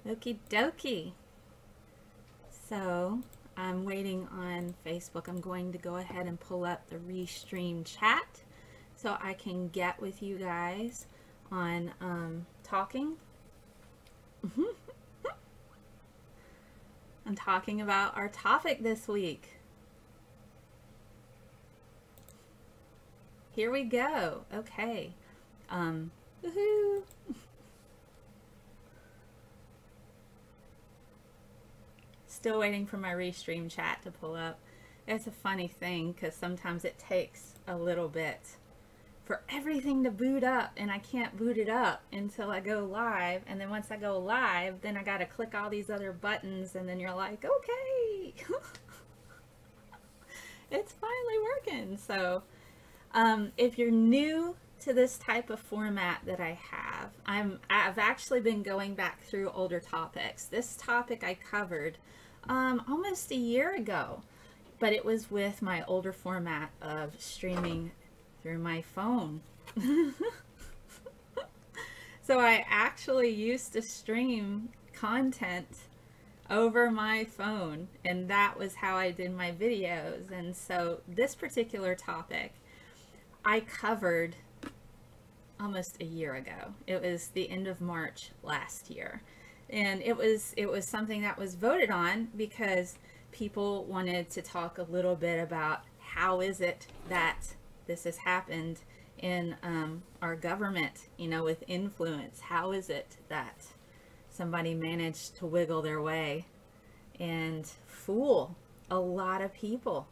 Okie dokie. So I'm waiting on Facebook. I'm going to go ahead and pull up the Restream chat so I can get with you guys on talking. I'm talking about our topic this week. Here we go. Okay. Woohoo. Still waiting for my Restream chat to pull up. It's a funny thing because sometimes it takes a little bit for everything to boot up, and I can't boot it up until I go live, and then once I go live, then I gotta click all these other buttons, and then you're like, okay. It's finally working. So if you're new to this type of format that I have, I've actually been going back through older topics. This topic I covered almost a year ago, but it was with my older format of streaming through my phone. So I actually used to stream content over my phone, and that was how I did my videos. And so this particular topic I covered almost a year ago. It was the end of March last year, and it was something that was voted on because people wanted to talk a little bit about how is it that this has happened in our government, you know, with influence. How is it that somebody managed to wiggle their way and fool a lot of people?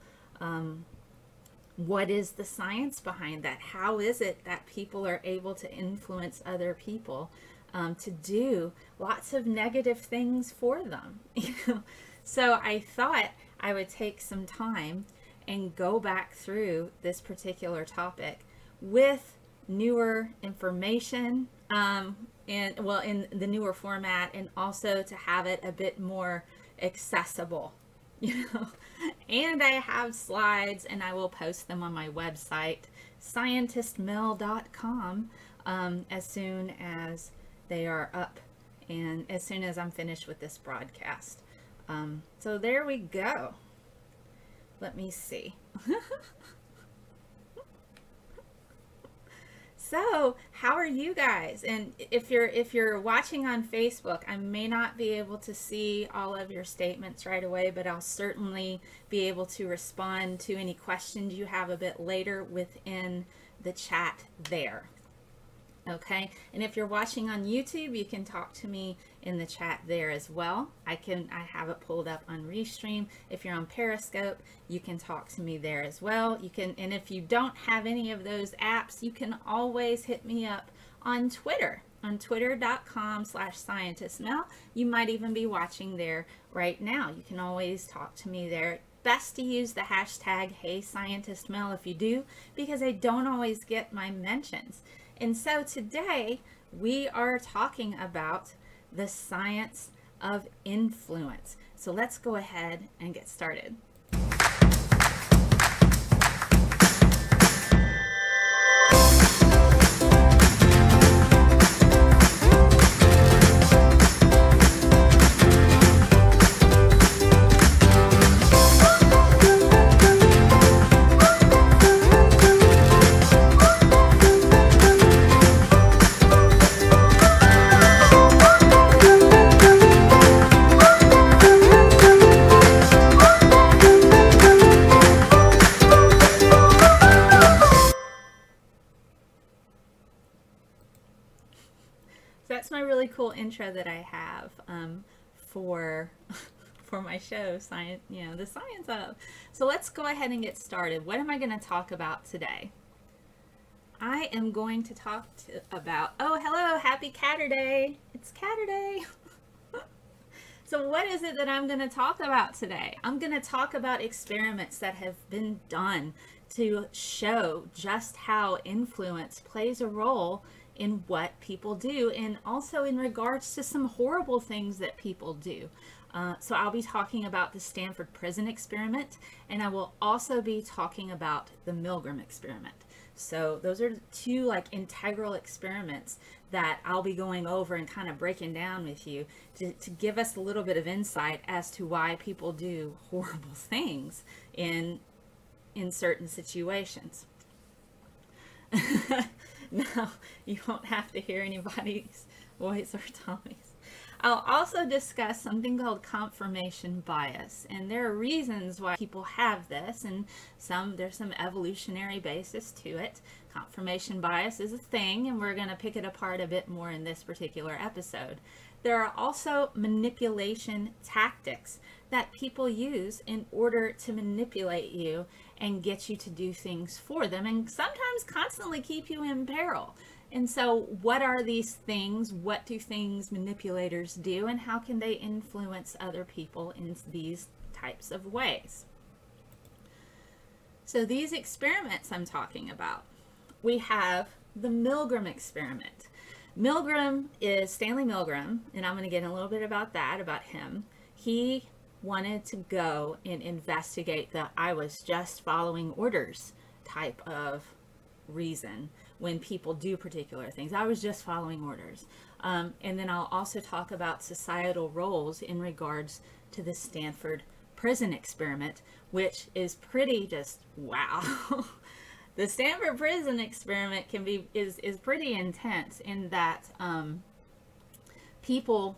What is the science behind that? How is it that people are able to influence other people to do lots of negative things for them? So I thought I would take some time and go back through this particular topic with newer information, and well, in the newer format, and also to have it a bit more accessible, you know. And I have slides, and I will post them on my website, scientistmel.com, as soon as they are up and as soon as I'm finished with this broadcast. So there we go. Let me see. So how are you guys? And if you're watching on Facebook, I may not be able to see all of your statements right away, but I'll certainly be able to respond to any questions you have a bit later within the chat there. Okay, and if you're watching on YouTube, you can talk to me in the chat there as well. I have it pulled up on Restream. If you're on Periscope, you can talk to me there as well. You can, and if you don't have any of those apps, you can always hit me up on Twitter, on twitter.com/scientistmel. You might even be watching there right now. You can always talk to me there. Best to use the hashtag #HeyScientistMel if you do, because I don't always get my mentions. And so today we are talking about the science of influence. So let's go ahead and get started. That's my really cool intro that I have for my show, Science, you know, the Science of. So let's go ahead and get started. What am I going to talk about today? I am going to talk about, oh, hello, happy Catterday. It's Catterday. So what is it that I'm going to talk about today? I'm going to talk about experiments that have been done to show just how influence plays a role in what people do, and also in regards to some horrible things that people do. So I'll be talking about the Stanford prison experiment, and I will also be talking about the Milgram experiment. So those are two like integral experiments that I'll be going over and kind of breaking down with you to give us a little bit of insight as to why people do horrible things in certain situations. No, you won't have to hear anybody's voice or Tommy's. I'll also discuss something called confirmation bias, and there are reasons why people have this, and there's some evolutionary basis to it. Confirmation bias is a thing, and we're going to pick it apart a bit more in this particular episode. There are also manipulation tactics that people use in order to manipulate you and get you to do things for them, and sometimes constantly keep you in peril. And so what are these things? What do things manipulators do, and how can they influence other people in these types of ways? So these experiments I'm talking about, we have the Milgram experiment. Milgram is Stanley Milgram, and I'm going to get a little bit about him. He wanted to go and investigate the I was just following orders type of reason when people do particular things. I was just following orders. And then I'll also talk about societal roles in regards to the Stanford prison experiment, which is pretty just wow. The Stanford prison experiment is pretty intense in that people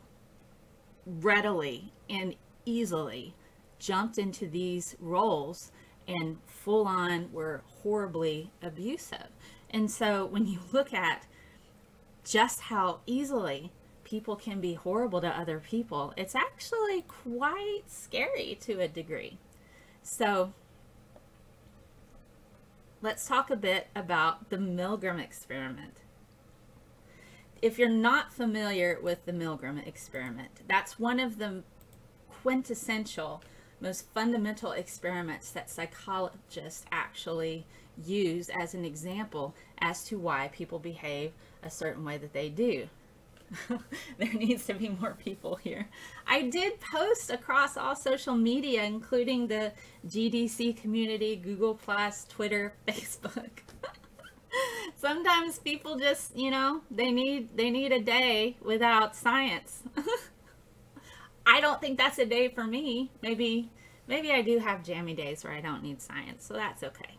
readily and easily jumped into these roles and full on were horribly abusive. And so when you look at just how easily people can be horrible to other people, it's actually quite scary to a degree. So let's talk a bit about the Milgram experiment. If you're not familiar with the Milgram experiment, that's one of the quintessential, most fundamental experiments that psychologists actually use as an example as to why people behave a certain way that they do. There needs to be more people here. I did post across all social media, including the GDC community, Google+, Twitter, Facebook. Sometimes people just, you know, they need a day without science. I don't think that's a day for me. Maybe I do have jammy days where I don't need science, so that's okay.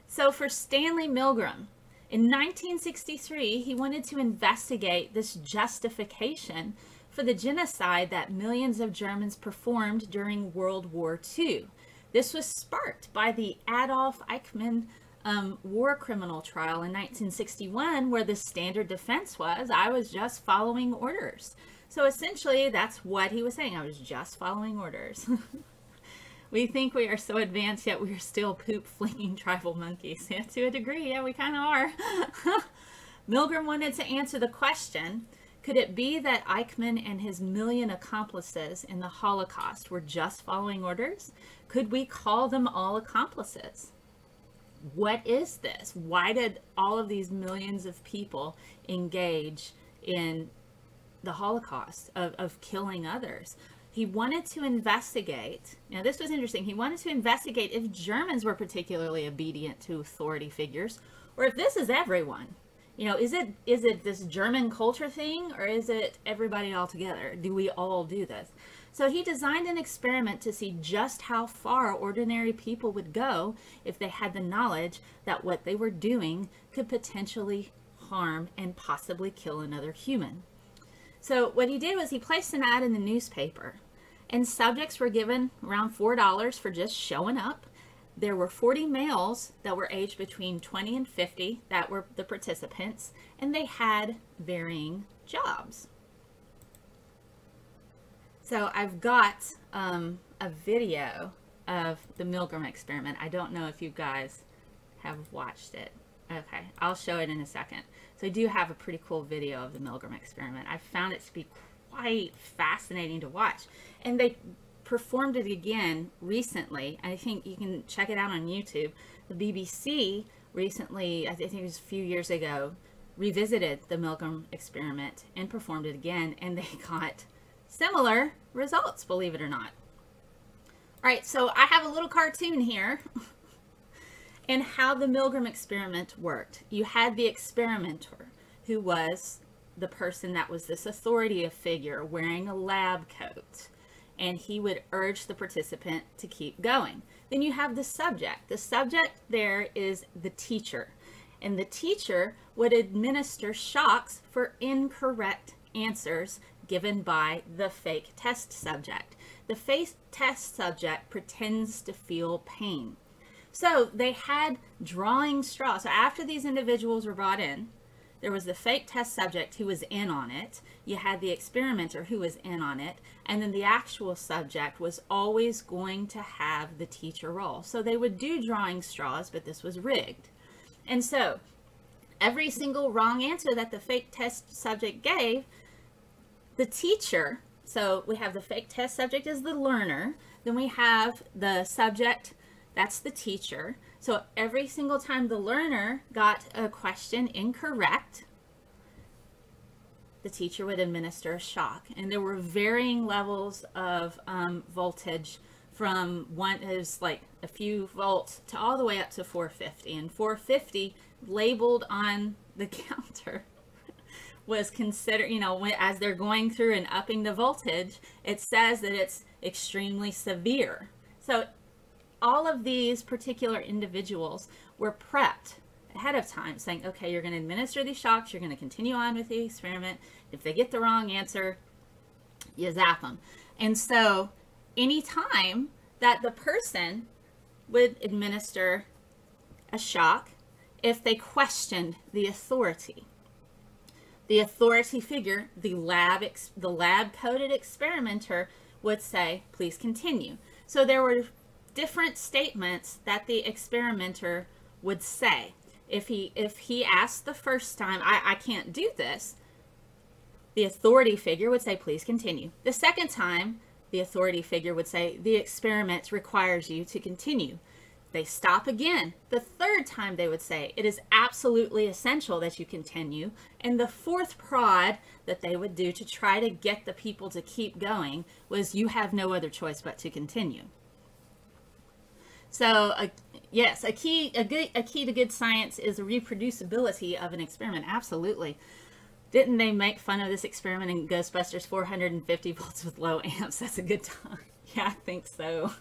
So for Stanley Milgram, in 1963, he wanted to investigate this justification for the genocide that millions of Germans performed during World War II. This was sparked by the Adolf Eichmann war criminal trial in 1961, where the standard defense was, I was just following orders. So essentially, that's what he was saying. I was just following orders. We think we are so advanced, yet we are still poop-flinging tribal monkeys. Yeah, to a degree, yeah, we kind of are. Milgram wanted to answer the question, could it be that Eichmann and his million accomplices in the Holocaust were just following orders? Could we call them all accomplices? What is this? Why did all of these millions of people engage in the Holocaust of killing others? He wanted to investigate, now this was interesting, he wanted to investigate if Germans were particularly obedient to authority figures, or if this is everyone. You know, is it this German culture thing, or is it everybody all together? Do we all do this? So he designed an experiment to see just how far ordinary people would go if they had the knowledge that what they were doing could potentially harm and possibly kill another human. So what he did was he placed an ad in the newspaper, and subjects were given around $4 for just showing up. There were 40 males that were aged between 20 and 50 that were the participants, and they had varying jobs. So I've got a video of the Milgram experiment. I don't know if you guys have watched it. Okay, I'll show it in a second. So I do have a pretty cool video of the Milgram experiment. I found it to be quite fascinating to watch. And they performed it again recently. I think you can check it out on YouTube. The BBC recently, I think it was a few years ago, revisited the Milgram experiment and performed it again, and they got similar results, believe it or not. All right, so I have a little cartoon here and how the Milgram experiment worked. You had the experimenter who was the person that was this authority figure wearing a lab coat, and he would urge the participant to keep going. Then you have the subject. The subject there is the teacher, and the teacher would administer shocks for incorrect answers given by the fake test subject. The fake test subject pretends to feel pain. So they had drawing straws. So after these individuals were brought in, there was the fake test subject who was in on it. You had the experimenter who was in on it. And then the actual subject was always going to have the teacher role. So they would do drawing straws, but this was rigged. And so every single wrong answer that the fake test subject gave, the teacher, so we have the fake test subject as the learner, then we have the subject, that's the teacher. So every single time the learner got a question incorrect, the teacher would administer a shock. And there were varying levels of voltage, from one is like a few volts to all the way up to 450. And 450 labeled on the counter was considered, you know, as they're going through and upping the voltage, it says that it's extremely severe. So all of these particular individuals were prepped ahead of time, saying, okay, you're going to administer these shocks, you're going to continue on with the experiment. If they get the wrong answer, you zap them. And so any time that the person would administer a shock, if they questioned the authority figure, the lab-coded experimenter would say, please continue. So there were different statements that the experimenter would say. If he asked the first time, I can't do this, the authority figure would say, please continue. The second time, the authority figure would say, the experiment requires you to continue. They stop again. The third time they would say, it is absolutely essential that you continue. And the fourth prod that they would do to try to get the people to keep going was, you have no other choice but to continue. So yes, a key to good science is the reproducibility of an experiment. Absolutely. Didn't they make fun of this experiment in Ghostbusters 450 volts with low amps? That's a good time. Yeah, I think so.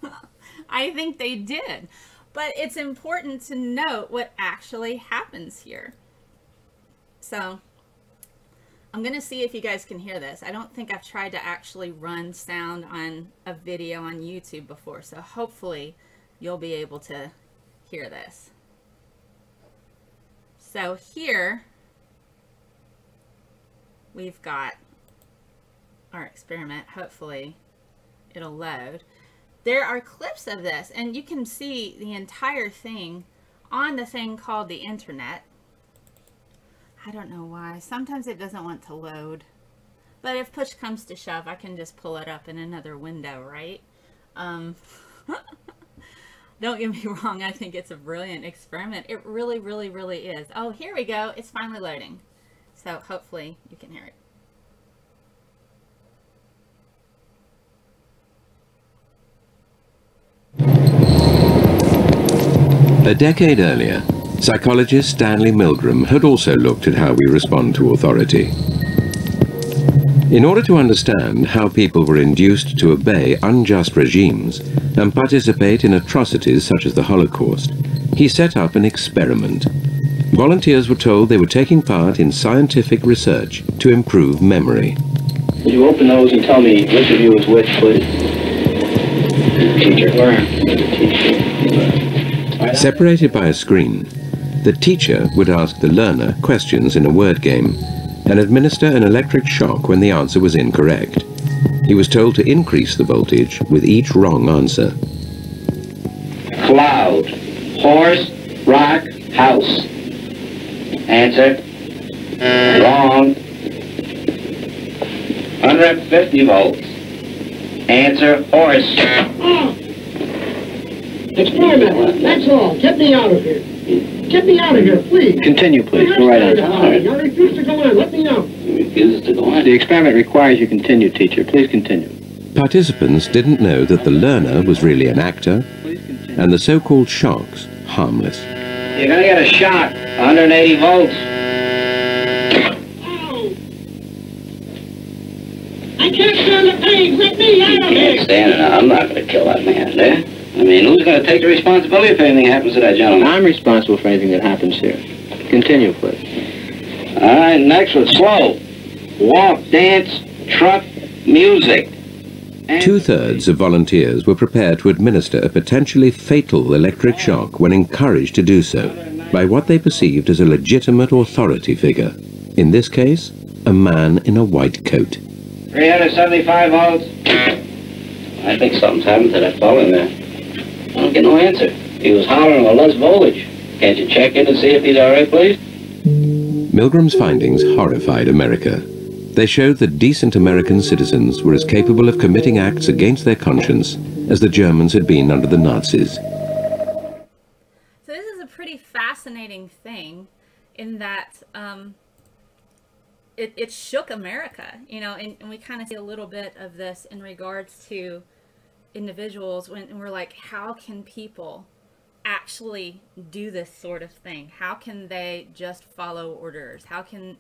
I think they did. But it's important to note what actually happens here. So I'm going to see if you guys can hear this. I don't think I've tried to actually run sound on a video on YouTube before, so hopefully you'll be able to hear this. So here we've got our experiment. Hopefully it'll load. There are clips of this, and you can see the entire thing on the thing called the internet. I don't know why. Sometimes it doesn't want to load. But if push comes to shove, I can just pull it up in another window, right? Don't get me wrong, I think it's a brilliant experiment. It really, really, really is. Oh, here we go. It's finally loading. So hopefully you can hear it. A decade earlier, psychologist Stanley Milgram had also looked at how we respond to authority. In order to understand how people were induced to obey unjust regimes and participate in atrocities such as the Holocaust, he set up an experiment. Volunteers were told they were taking part in scientific research to improve memory. Would you open those and tell me which of you is which, please? Teacher. Where? Teacher. Separated by a screen, the teacher would ask the learner questions in a word game and administer an electric shock when the answer was incorrect. He was told to increase the voltage with each wrong answer. Cloud. Horse. Rock. House. Answer. Wrong. 150 volts. Answer. Horse. Experiment, that's all. Get me out of here. Get me out of here, please. Continue, please. Go right on. I refuse to go on. Let me out. Refuses to go on. The experiment requires you continue, teacher. Please continue. Participants didn't know that the learner was really an actor and the so-called shocks harmless. You're going to get a shock. 180 volts. can't stand the pain. Let me out of here. Stand it. I'm not going to kill that man, there. I mean, who's going to take the responsibility if anything happens to that gentleman? I'm responsible for anything that happens here. Continue, please. All right, next with slow. Walk, dance, truck, music. Two-thirds of volunteers were prepared to administer a potentially fatal electric shock when encouraged to do so by what they perceived as a legitimate authority figure. In this case, a man in a white coat. 375 volts. I think something's happened to that fellow in there. I don't get no answer. He was hollering for less voltage. Can't you check in and see if he's all right, please? Milgram's findings horrified America. They showed that decent American citizens were as capable of committing acts against their conscience as the Germans had been under the Nazis. So this is a pretty fascinating thing in that it shook America, you know, and we kind of see a little bit of this in regards to individuals when we're like, how can people actually do this sort of thing? How can they just follow orders? How can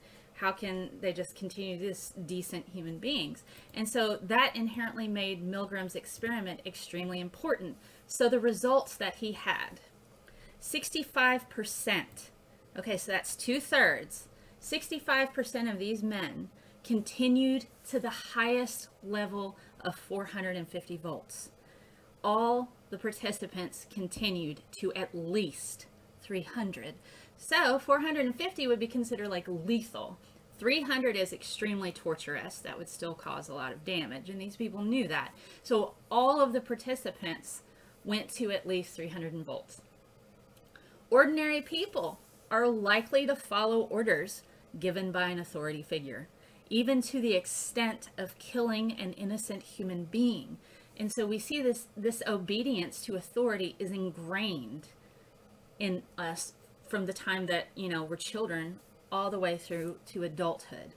they just continue this decent human beings? And so that inherently made Milgram's experiment extremely important. So the results that he had, 65%, okay, so that's 2/3, 65% of these men continued to the highest level of 450 volts. All the participants continued to at least 300. So 450 would be considered like lethal. 300 is extremely torturous. That would still cause a lot of damage, and these people knew that. So all of the participants went to at least 300 volts. Ordinary people are likely to follow orders given by an authority figure, even to the extent of killing an innocent human being. And so we see this obedience to authority is ingrained in us from the time that, you know, we're children all the way through to adulthood.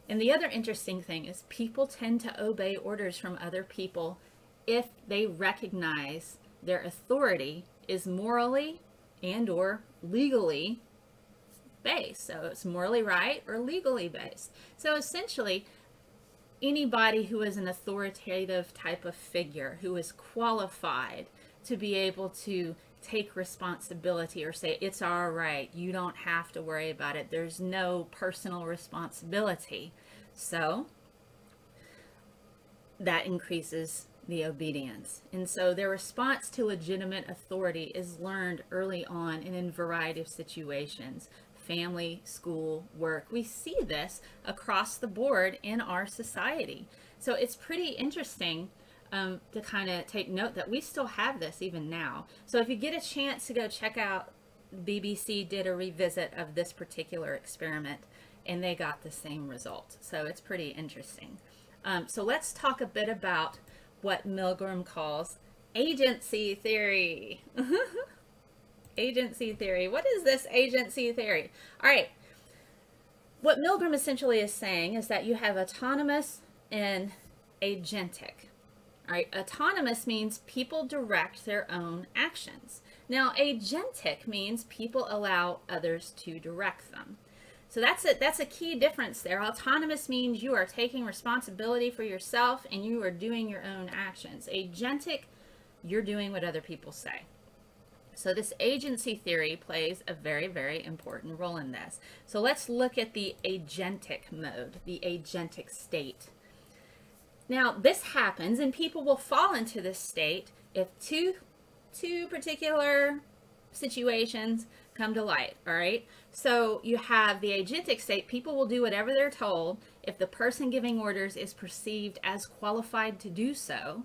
And the other interesting thing is people tend to obey orders from other people if they recognize their authority is morally and or legally based. So it's morally right or legally based. So essentially, anybody who is an authoritative type of figure, who is qualified to be able to take responsibility or say, it's all right, you don't have to worry about it, there's no personal responsibility. So that increases the obedience. And so their response to legitimate authority is learned early on and in a variety of situations. Family, school, work. We see this across the board in our society. So it's pretty interesting to kind of take note that we still have this even now. So if you get a chance to go check out, BBC did a revisit of this particular experiment and they got the same result. So it's pretty interesting. So let's talk a bit about what Milgram calls agency theory. Agency theory. What is this agency theory? All right. What Milgram essentially is saying is that you have autonomous and agentic. All right. Autonomous means people direct their own actions. Now, agentic means people allow others to direct them. So that's a key difference there. Autonomous means you are taking responsibility for yourself and you are doing your own actions. Agentic, you're doing what other people say. So this agency theory plays a very, very important role in this. So let's look at the agentic mode, the agentic state. Now this happens and people will fall into this state if two particular situations come to light, all right? So you have the agentic state. People will do whatever they're told if the person giving orders is perceived as qualified to do so,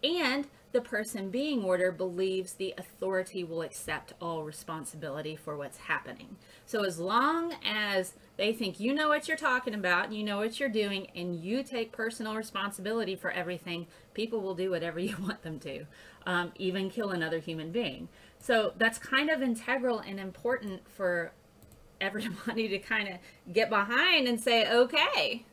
and the person being ordered believes the authority will accept all responsibility for what's happening. So as long as they think you know what you're talking about, you know what you're doing, and you take personal responsibility for everything, people will do whatever you want them to, even kill another human being. So that's kind of integral and important for everybody to kind of get behind and say, okay,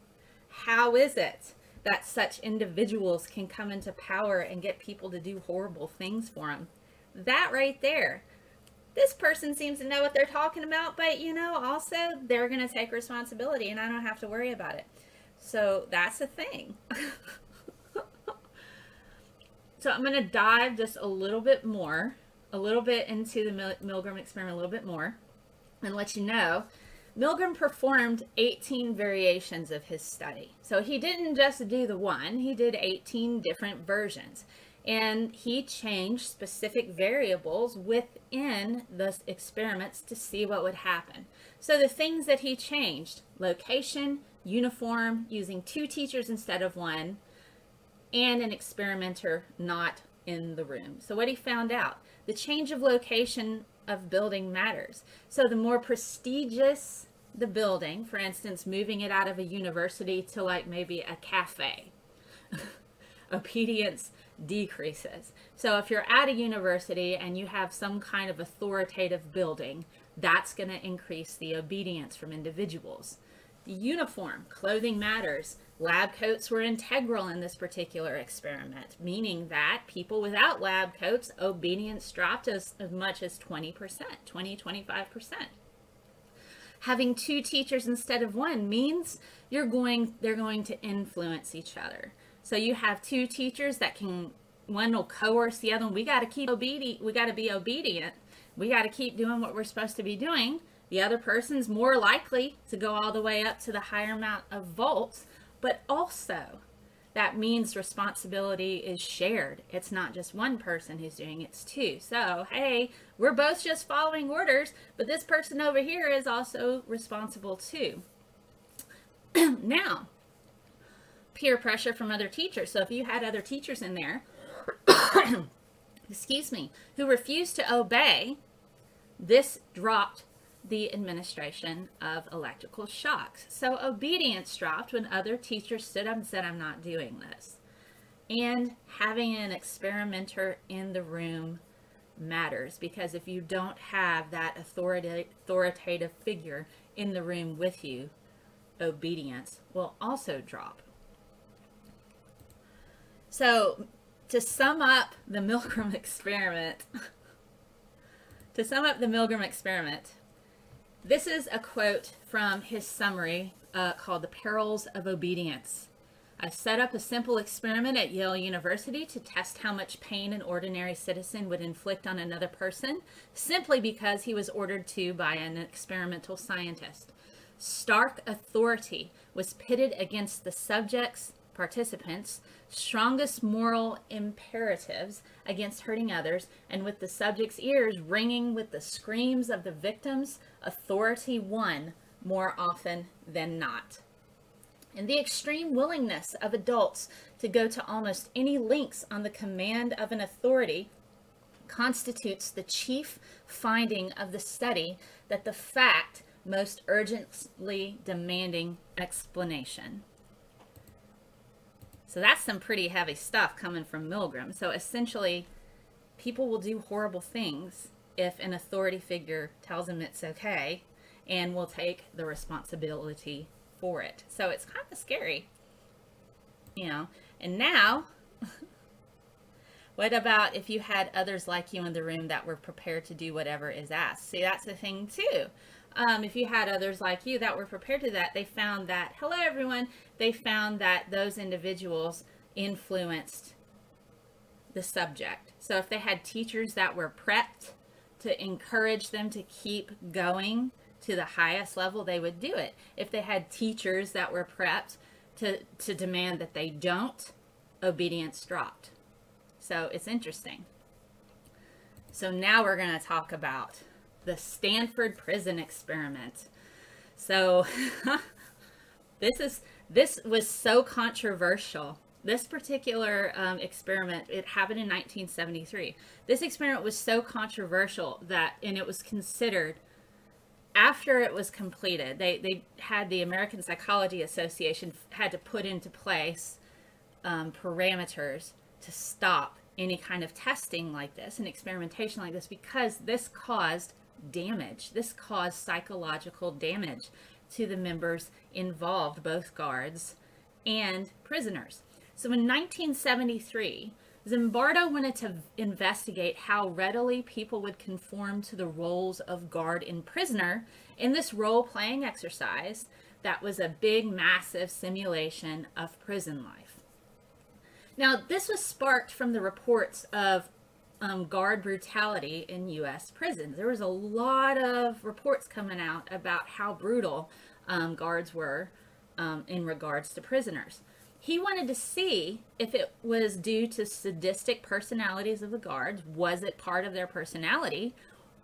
how is it that such individuals can come into power and get people to do horrible things for them? That right there. This person seems to know what they're talking about, but you know, also they're going to take responsibility and I don't have to worry about it. So that's a thing. So I'm going to dive just a little bit into the Milgram experiment a little bit more, and let you know, Milgram performed 18 variations of his study. So he didn't just do the one, he did 18 different versions. And he changed specific variables within the experiments to see what would happen. So the things that he changed: location, uniform, using 2 teachers instead of 1, and an experimenter not in the room. So what he found out, the change of location of building matters. So the more prestigious the building, for instance, moving it out of a university to like maybe a cafe, obedience decreases. So if you're at a university and you have some kind of authoritative building, that's going to increase the obedience from individuals. The uniform, clothing matters. Lab coats were integral in this particular experiment, meaning that people without lab coats, obedience dropped as much as 20%, 25%. Having 2 teachers instead of 1 means they're going to influence each other. So you have 2 teachers that one will coerce the other one. We got to be obedient. We got to keep doing what we're supposed to be doing. The other person's more likely to go all the way up to the higher amount of volts, but also that means responsibility is shared. It's not just one person who's doing it, it's 2. So, hey, we're both just following orders, but this person over here is also responsible too. Now, peer pressure from other teachers. So if you had other teachers in there, excuse me, who refused to obey, this dropped the administration of electrical shocks. So obedience dropped when other teachers stood up and said, I'm not doing this. And having an experimenter in the room matters, because if you don't have that authoritative figure in the room with you, obedience will also drop. So to sum up the Milgram experiment, this is a quote from his summary called The Perils of Obedience. I set up a simple experiment at Yale University to test how much pain an ordinary citizen would inflict on another person simply because he was ordered to by an experimental scientist. Stark authority was pitted against the subject's, participants' strongest moral imperatives against hurting others, and with the subject's ears ringing with the screams of the victims, authority won more often than not. And the extreme willingness of adults to go to almost any lengths on the command of an authority constitutes the chief finding of the study, that the fact most urgently demanding explanation. So that's some pretty heavy stuff coming from Milgram. So essentially, people will do horrible things if an authority figure tells them it's okay and will take the responsibility for it. So it's kind of scary, you know. And now, what about if you had others like you in the room that were prepared to do whatever is asked? See, that's the thing too. If you had others like you that were prepared to that, they found that, hello everyone, they found that those individuals influenced the subject. So if they had teachers that were prepped to encourage them to keep going to the highest level, they would do it. If they had teachers that were prepped to demand that they don't, obedience dropped. So it's interesting. So now we're going to talk about the Stanford prison experiment. So this was so controversial. This particular experiment, it happened in 1973. This experiment was so controversial and it was considered, after it was completed, they had the American Psychology Association had to put into place parameters to stop any kind of testing like this and experimentation like this, because this caused damage. This caused psychological damage to the members involved, both guards and prisoners. So in 1973, Zimbardo wanted to investigate how readily people would conform to the roles of guard and prisoner in this role-playing exercise that was a big, massive simulation of prison life. Now, this was sparked from the reports of guard brutality in U.S. prisons. There was a lot of reports coming out about how brutal guards were in regards to prisoners. He wanted to see if it was due to sadistic personalities of the guards. Was it part of their personality?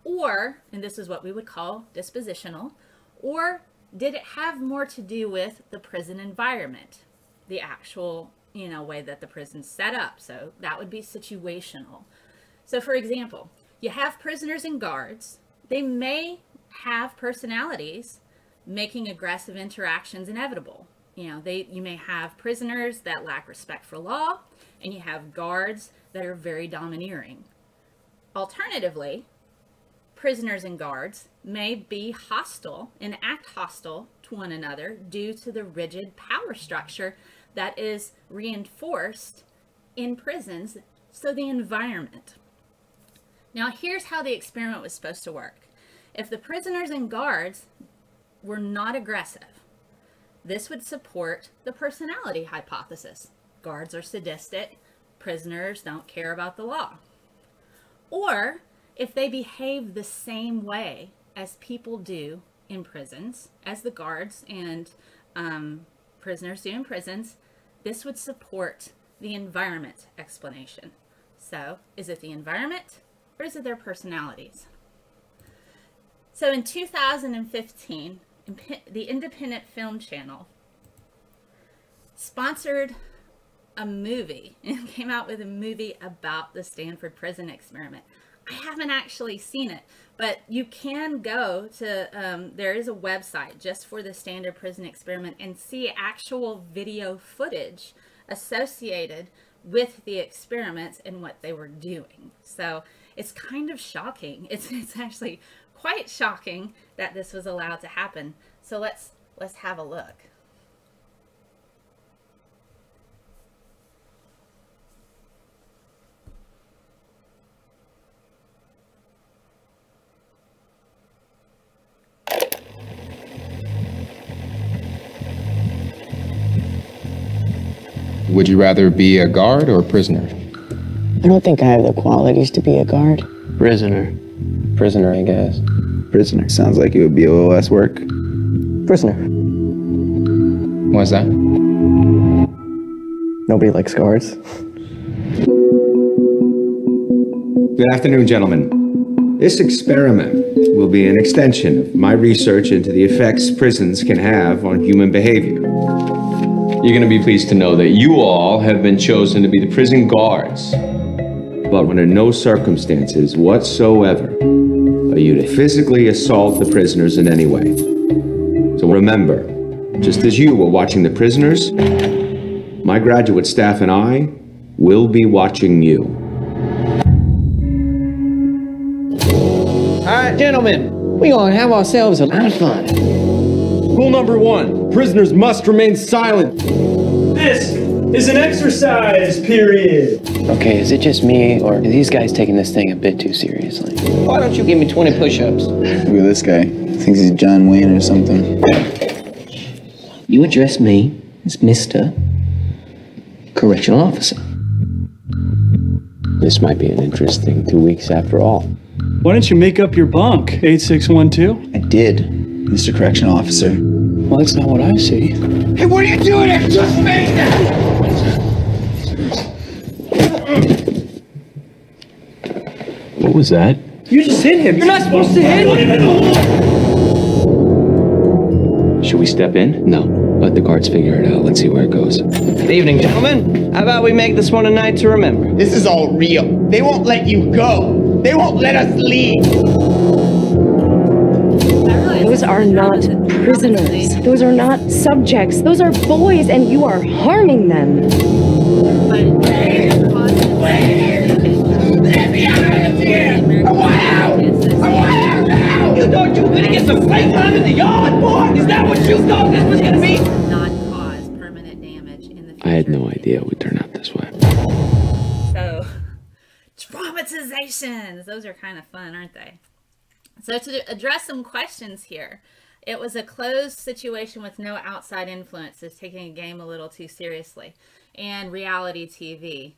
Or, and this is what we would call dispositional, or did it have more to do with the prison environment, the actual, way that the prison's set up? So that would be situational. So for example, you have prisoners and guards. They may have personalities making aggressive interactions inevitable. You may have prisoners that lack respect for law, and you have guards that are very domineering. Alternatively, prisoners and guards may be hostile and act hostile to one another due to the rigid power structure that is reinforced in prisons, so the environment. Now, here's how the experiment was supposed to work. If the prisoners and guards were not aggressive, this would support the personality hypothesis. Guards are sadistic, prisoners don't care about the law. Or if they behave the same way as people do in prisons, as the guards and prisoners do in prisons, this would support the environment explanation. So, is it the environment or is it their personalities? So in 2015, the Independent Film Channel sponsored a movie and came out with a movie about the Stanford prison experiment. I haven't actually seen it, but you can go to, there is a website just for the Stanford prison experiment and see actual video footage associated with the experiments and what they were doing. So it's kind of shocking. It's actually quite shocking that this was allowed to happen. So let's have a look. Would you rather be a guard or a prisoner? I don't think I have the qualities to be a guard. Prisoner. Prisoner, I guess. Prisoner. Sounds like it would be a little less work. Prisoner. Why's that? Nobody likes guards. Good afternoon, gentlemen. This experiment will be an extension of my research into the effects prisons can have on human behavior. You're going to be pleased to know that you all have been chosen to be the prison guards. But under no circumstances whatsoever are you to physically assault the prisoners in any way. So remember, just as you were watching the prisoners, my graduate staff and I will be watching you. All right, gentlemen, we're going to have ourselves a lot of fun. Rule number 1, prisoners must remain silent. This is an exercise period. Okay, is it just me, or are these guys taking this thing a bit too seriously? Why don't you give me 20 push-ups? Look at this guy. Thinks he's John Wayne or something. You address me as Mr. Correctional Officer. This might be an interesting 2 weeks after all. Why don't you make up your bunk, 8612? I did, Mr. Correctional Officer. Well, that's not what I see. Hey, what are you doing? I just made that! What was that? You just hit him. You're not supposed to hit him. Should we step in? No. Let the guards figure it out. Let's see where it goes. Good evening, gentlemen. How about we make this one a night to remember? This is all real. They won't let you go. They won't let us leave. Those are not prisoners. Those are not subjects. Those are boys, and you are harming them. Let me out of here! I want out! I want out now! You thought you were gonna get some playtime in the yard, boy? Is that what you thought this was gonna be? Not cause permanent damage in the future. I had no idea it would turn out this way. So, traumatizations. Those are kind of fun, aren't they? So to address some questions here, It was a closed situation with no outside influences, taking a game a little too seriously, and reality TV.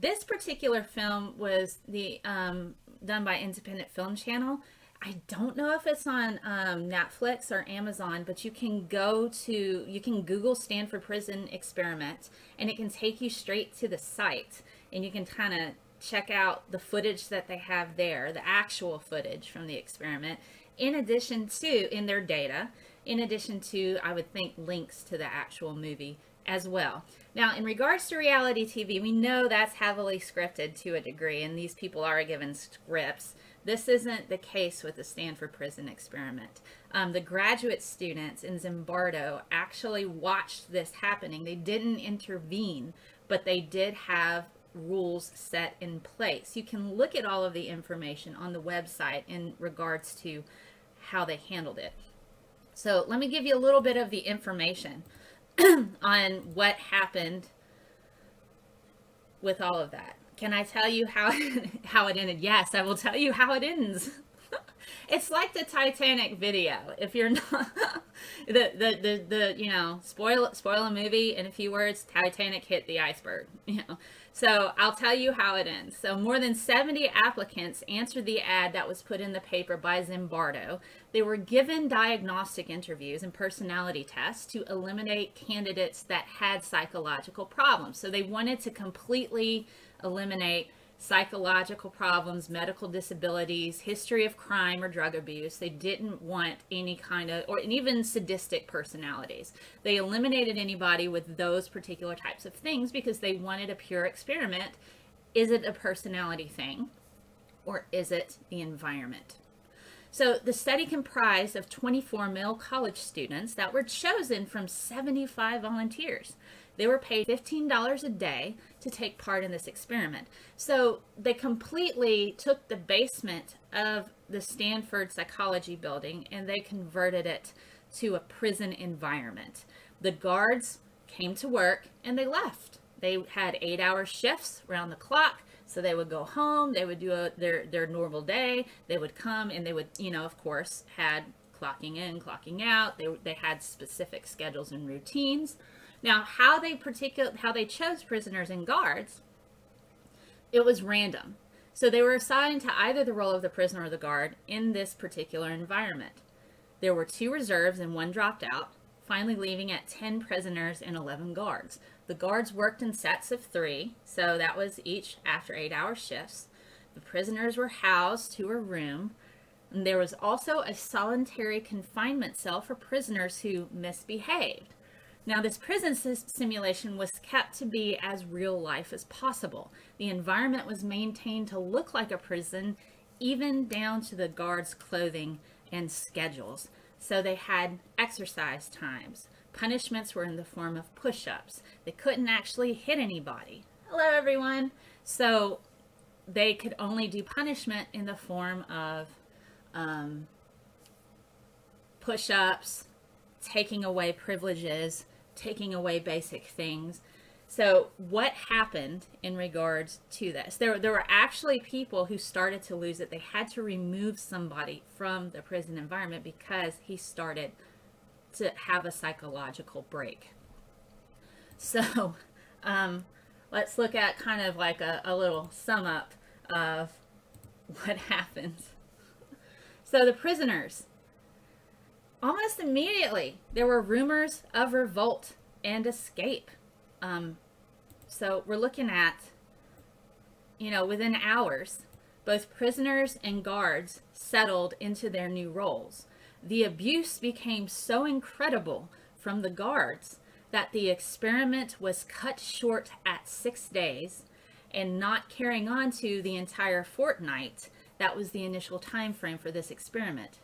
This particular film was done by Independent Film Channel. I don't know if it's on Netflix or Amazon, but you can Google Stanford Prison Experiment, and it can take you straight to the site, and you can kind of check out the footage that they have there, the actual footage from the experiment, in addition to, in their data, in addition to, I would think, links to the actual movie as well. Now, in regards to reality TV, we know that's heavily scripted to a degree, and these people are given scripts. This isn't the case with the Stanford Prison Experiment. The graduate students in Zimbardo actually watched this happening. They didn't intervene, but they did have rules set in place. You can look at all of the information on the website in regards to how they handled it. So let me give you a little bit of the information on what happened with all of that. Can I tell you how it ended? Yes, I will tell you how it ends. It's like the Titanic video. If you're not spoil a movie in a few words, Titanic hit the iceberg, So I'll tell you how it ends. So more than 70 applicants answered the ad that was put in the paper by Zimbardo. They were given diagnostic interviews and personality tests to eliminate candidates that had psychological problems. So they wanted to completely eliminate psychological problems, medical disabilities, history of crime or drug abuse. They didn't want any kind of, or even sadistic personalities. They eliminated anybody with those particular types of things because they wanted a pure experiment. Is it a personality thing, or is it the environment? So the study comprised of 24 male college students that were chosen from 75 volunteers. They were paid $15 a day to take part in this experiment. So they completely took the basement of the Stanford Psychology building and they converted it to a prison environment. The guards came to work and they left. They had 8-hour shifts around the clock. So they would go home, they would do their normal day, they would come and they would, of course, had clocking in, clocking out. They had specific schedules and routines. Now, how they chose prisoners and guards, it was random. So they were assigned to either the role of the prisoner or the guard in this particular environment. There were 2 reserves and 1 dropped out, finally leaving at 10 prisoners and 11 guards. The guards worked in sets of 3, so that was each after 8-hour shifts. The prisoners were housed to a room. And there was also a solitary confinement cell for prisoners who misbehaved. Now, this prison simulation was kept to be as real life as possible. The environment was maintained to look like a prison, even down to the guards' clothing and schedules. So they had exercise times. Punishments were in the form of push-ups. They couldn't actually hit anybody. Hello, everyone. So they could only do punishment in the form of push-ups, taking away privileges, taking away basic things. So what happened in regards to this? There were actually people who started to lose it. They had to remove somebody from the prison environment because he started to have a psychological break. So let's look at kind of like a little sum up of what happens. So the prisoners, almost immediately, there were rumors of revolt and escape. So we're looking at, within hours, both prisoners and guards settled into their new roles. The abuse became so incredible from the guards that the experiment was cut short at 6 days and not carrying on to the entire fortnight. That was the initial time frame for this experiment.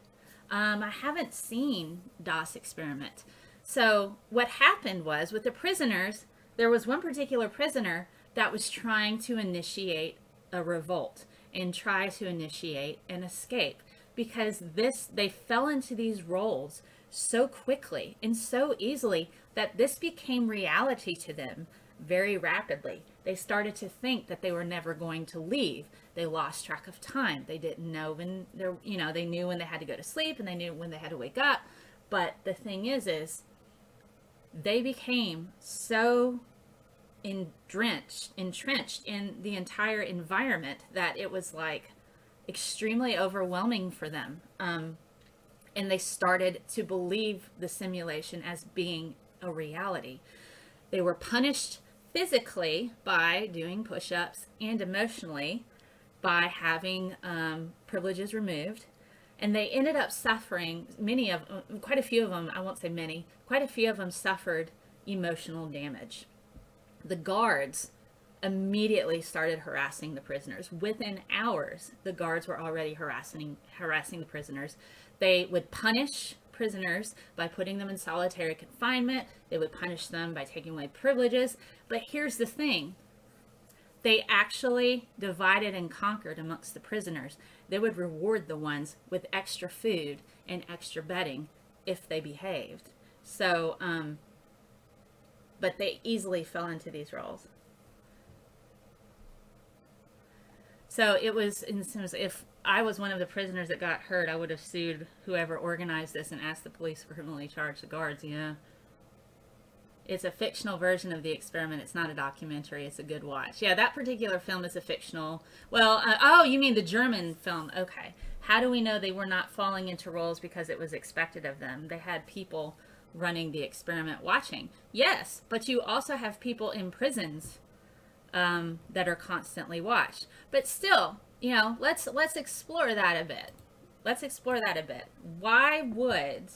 I haven't seen DOS experiment. So what happened was with the prisoners, there was one particular prisoner that was trying to initiate a revolt and try to initiate an escape because they fell into these roles so quickly and so easily that this became reality to them very rapidly. They started to think that they were never going to leave. They lost track of time. They didn't know when they're, you know, they knew when they had to go to sleep and they knew when they had to wake up. But the thing is they became so entrenched in the entire environment that it was like extremely overwhelming for them. And they started to believe the simulation as being a reality. They were punished physically by doing push-ups and emotionally by having privileges removed. And they ended up suffering, quite a few of them, I won't say many, quite a few of them suffered emotional damage. The guards immediately started harassing the prisoners. Within hours, the guards were already harassing the prisoners. They would punish prisoners by putting them in solitary confinement. They would punish them by taking away privileges. But here's the thing. They actually divided and conquered amongst the prisoners. They would reward the ones with extra food and extra bedding if they behaved. So, but they easily fell into these roles. So it was, in the sense, if I was one of the prisoners that got hurt, I would have sued whoever organized this and asked the police for criminally charge the guards, you know. It's a fictional version of the experiment. It's not a documentary. It's a good watch. Yeah, that particular film is a fictional. Well, oh, you mean the German film. Okay. How do we know they were not falling into roles because it was expected of them? They had people running the experiment watching. Yes, but you also have people in prisons that are constantly watched. But still, you know, let's explore that a bit. Let's explore that a bit. Why would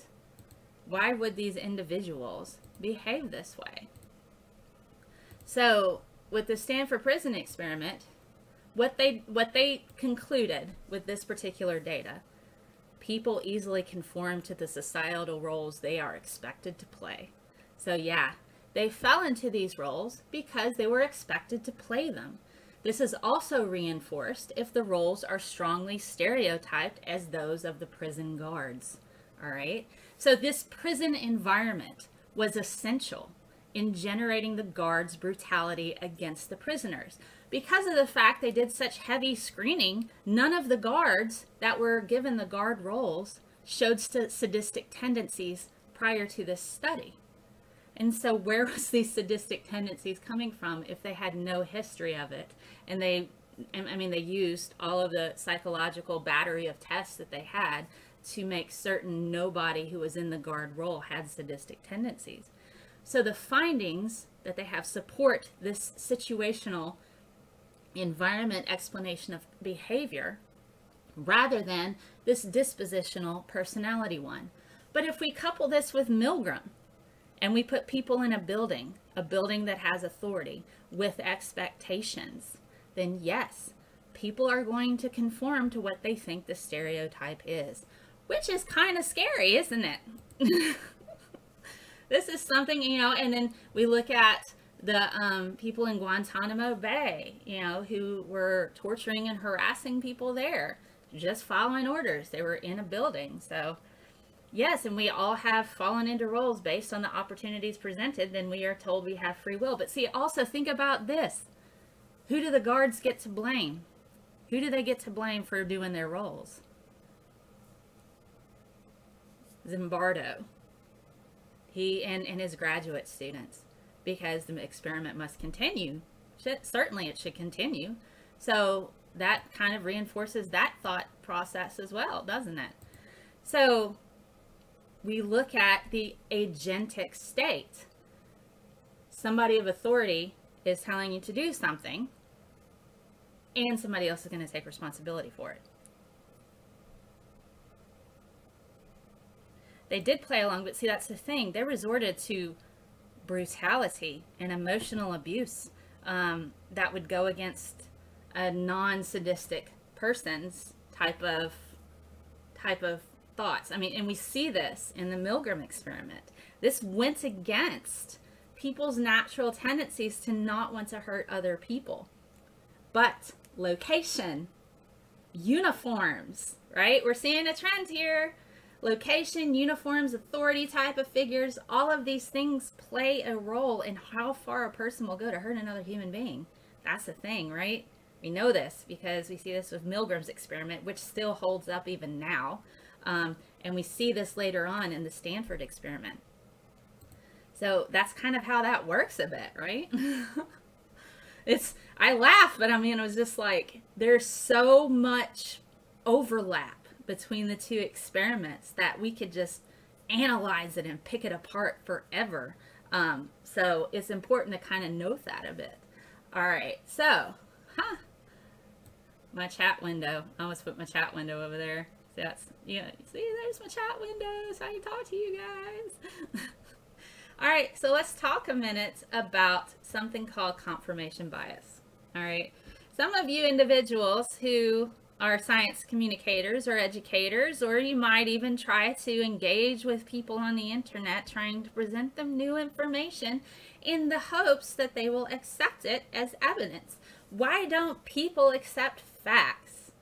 these individuals behave this way? So with the Stanford prison experiment, what they concluded with this particular data, people easily conform to the societal roles they are expected to play. So yeah, they fell into these roles because they were expected to play them. This is also reinforced if the roles are strongly stereotyped as those of the prison guards. All right. So this prison environment was essential in generating the guards' brutality against the prisoners. Because of the fact they did such heavy screening, none of the guards that were given the guard roles showed sadistic tendencies prior to this study. And so where was these sadistic tendencies coming from if they had no history of it? And they used all of the psychological battery of tests that they had to make certain nobody who was in the guard role had sadistic tendencies. So the findings that they have support this situational environment explanation of behavior rather than this dispositional personality one. But if we couple this with Milgram and we put people in a building that has authority with expectations, then yes, people are going to conform to what they think the stereotype is, which is kind of scary, isn't it? This is something, you know, and then we look at the people in Guantanamo Bay, you know, who were torturing and harassing people there, just following orders. They were in a building. So yes, and we all have fallen into roles based on the opportunities presented. Then we are told we have free will. But see, also think about this. Who do the guards get to blame? Who do they get to blame for doing their roles? Zimbardo. He and his graduate students, because the experiment must continue. Certainly it should continue. So that kind of reinforces that thought process as well, doesn't it? So we look at the agentic state. Somebody of authority is telling you to do something, and somebody else is going to take responsibility for it. They did play along, but see, that's the thing. They resorted to brutality and emotional abuse that would go against a non-sadistic person's type of thoughts. I mean, and we see this in the Milgram experiment. This went against people's natural tendencies to not want to hurt other people. But location, uniforms, right? We're seeing a trend here. location, uniforms, authority type of figures, all of these things play a role in how far a person will go to hurt another human being. That's the thing, right? We know this because we see this with Milgram's experiment, which still holds up even now. And we see this later on in the Stanford experiment. So that's kind of how that works a bit, right? I laugh, but I mean, it was just like, there's so much overlap between the two experiments that we could just analyze it and pick it apart forever. So it's important to kind of note that a bit. All right, so, my chat window. I almost put my chat window over there. So that's, yeah, see, there's my chat window. So I can talk to you guys. All right, so let's talk a minute about something called confirmation bias. All right, some of you individuals who are science communicators or educators, or you might even try to engage with people on the internet trying to present them new information in the hopes that they will accept it as evidence. Why don't people accept facts?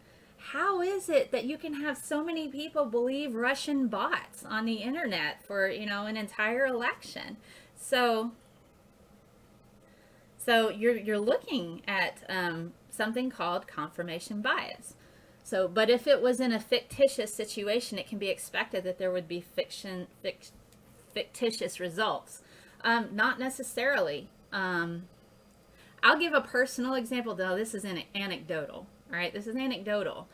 How is it that you can have so many people believe Russian bots on the internet for, you know, an entire election? So you're looking at something called confirmation bias. So, but if it was in a fictitious situation, it can be expected that there would be fictitious results. Not necessarily. I'll give a personal example, though. This is anecdotal. All right, this is anecdotal.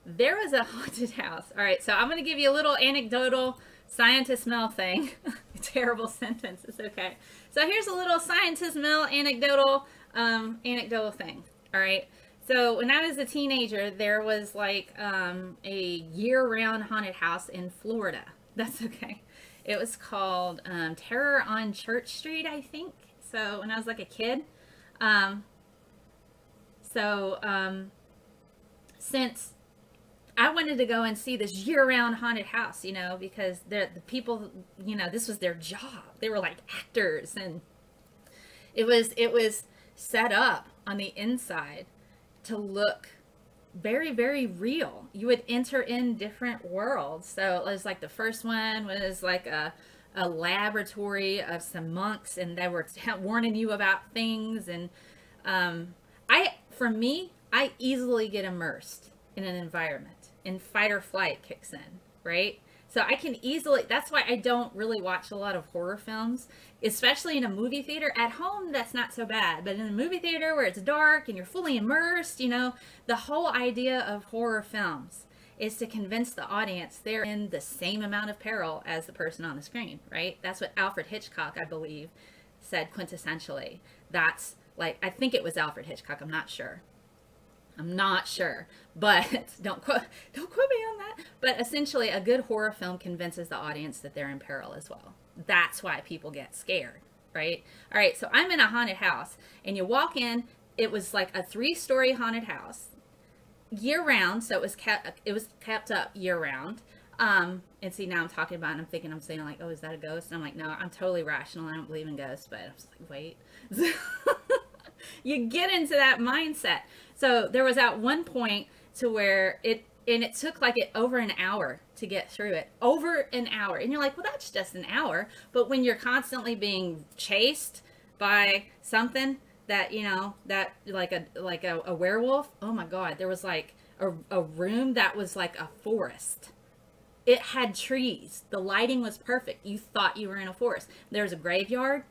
There was a haunted house. All right, so I'm going to give you a little anecdotal scientist Mel thing. Terrible sentence. It's okay. So here's a little scientist Mel anecdotal thing. All right. So when I was a teenager, there was like a year-round haunted house in Florida. That's okay. It was called Terror on Church Street, I think. So when I was like a kid. Since I wanted to go and see this year-round haunted house, you know, because the people, you know, this was their job. They were like actors, and it was set up on the inside to look very, very real. You would enter in different worlds. So it was like the first one was like a laboratory of some monks, and they were warning you about things. And for me, I easily get immersed in an environment, and fight or flight kicks in, right? So I can easily, that's why I don't really watch a lot of horror films, especially in a movie theater. At home, that's not so bad, but in a movie theater where it's dark and you're fully immersed, you know, the whole idea of horror films is to convince the audience they're in the same amount of peril as the person on the screen, right? That's what Alfred Hitchcock, I believe, said quintessentially. That's like, I think it was Alfred Hitchcock, I'm not sure, but don't quote me on that. But essentially, a good horror film convinces the audience that they're in peril as well. That's why people get scared, right? All right, so I'm in a haunted house, and you walk in. It was like a 3-story haunted house, year-round. So it was kept up year-round. And see, now I'm talking about it, and I'm thinking, I'm saying like, oh, is that a ghost? And I'm like, no, I'm totally rational. I don't believe in ghosts. But I was like, wait. You get into that mindset. So there was at one point to where it took like over an hour to get through it. Over an hour. And you're like, well, that's just an hour. But when you're constantly being chased by something that, you know, that like a werewolf, oh my God, there was like a room that was like a forest. It had trees. The lighting was perfect. You thought you were in a forest. There was a graveyard.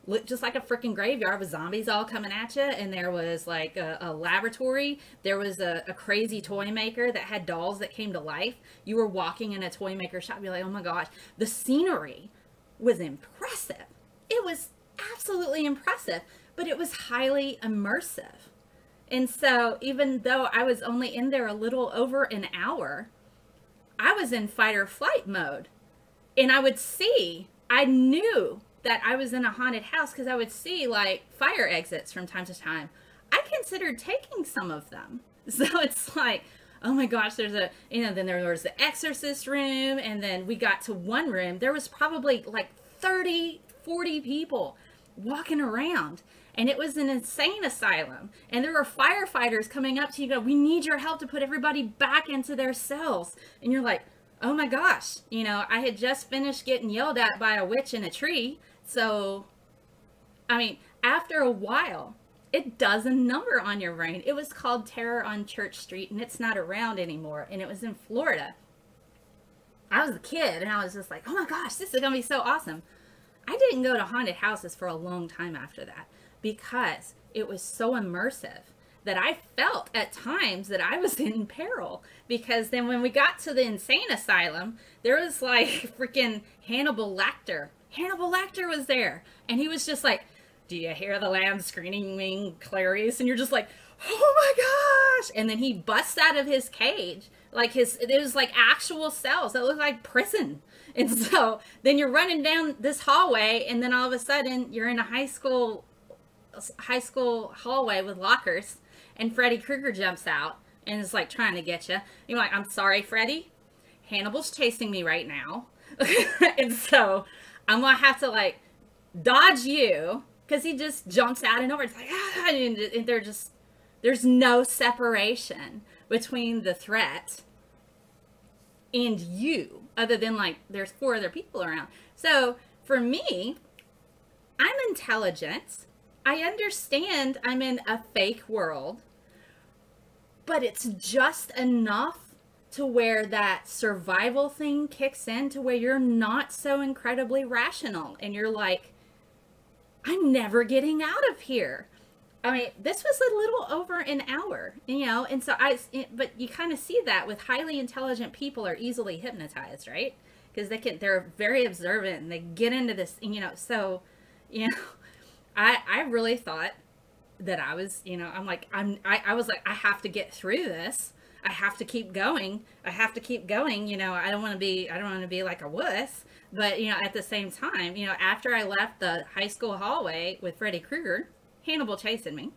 Looked just like a freaking graveyard with zombies all coming at you. And there was like a laboratory. There was a crazy toy maker that had dolls that came to life. You were walking in a toy maker shop. You're like, oh my gosh. The scenery was impressive. It was absolutely impressive. But it was highly immersive. And so even though I was only in there a little over an hour, I was in fight or flight mode. And I knew that I was in a haunted house because I would see like fire exits from time to time. I considered taking some of them. So it's like, oh my gosh, then there was the exorcist room, and then we got to one room. There was probably like 30, 40 people walking around. And it was an insane asylum. And there were firefighters coming up to you, we need your help to put everybody back into their cells. And you're like, oh my gosh, you know, I had just finished getting yelled at by a witch in a tree. So, I mean, after a while, it does a number on your brain. It was called Terror on Church Street, and it's not around anymore. And it was in Florida. I was a kid, and I was just like, oh my gosh, this is going to be so awesome. I didn't go to haunted houses for a long time after that because it was so immersive that I felt at times that I was in peril. Because then when we got to the insane asylum, there was like freaking Hannibal Lecter. Hannibal Lecter was there, and he was just like, do you hear the lamb screaming, Clarice? And you're just like, oh my gosh. And then he busts out of his cage. Like it was like actual cells. It looked like prison. And so then you're running down this hallway, and then all of a sudden you're in a high school hallway with lockers, and Freddy Krueger jumps out and is like trying to get you. You're like, I'm sorry, Freddy. Hannibal's chasing me right now. And so I'm going to have to like dodge you. Because he just jumps out and over. It's like, ah, and there's no separation between the threat and you, other than like there's 4 other people around. So for me, I'm intelligent. I understand I'm in a fake world, but it's just enough to where that survival thing kicks in to where you're not so incredibly rational, and you're like, I'm never getting out of here. I mean, this was a little over an hour, you know, and so but you kind of see that with highly intelligent people are easily hypnotized, right? Because they're very observant and they get into this, you know, so, you know, I really thought that I was, you know, I was like, I have to get through this. I have to keep going. I have to keep going. You know, I don't want to be like a wuss. But, you know, at the same time, you know, after I left the high school hallway with Freddy Krueger, Hannibal chasing me,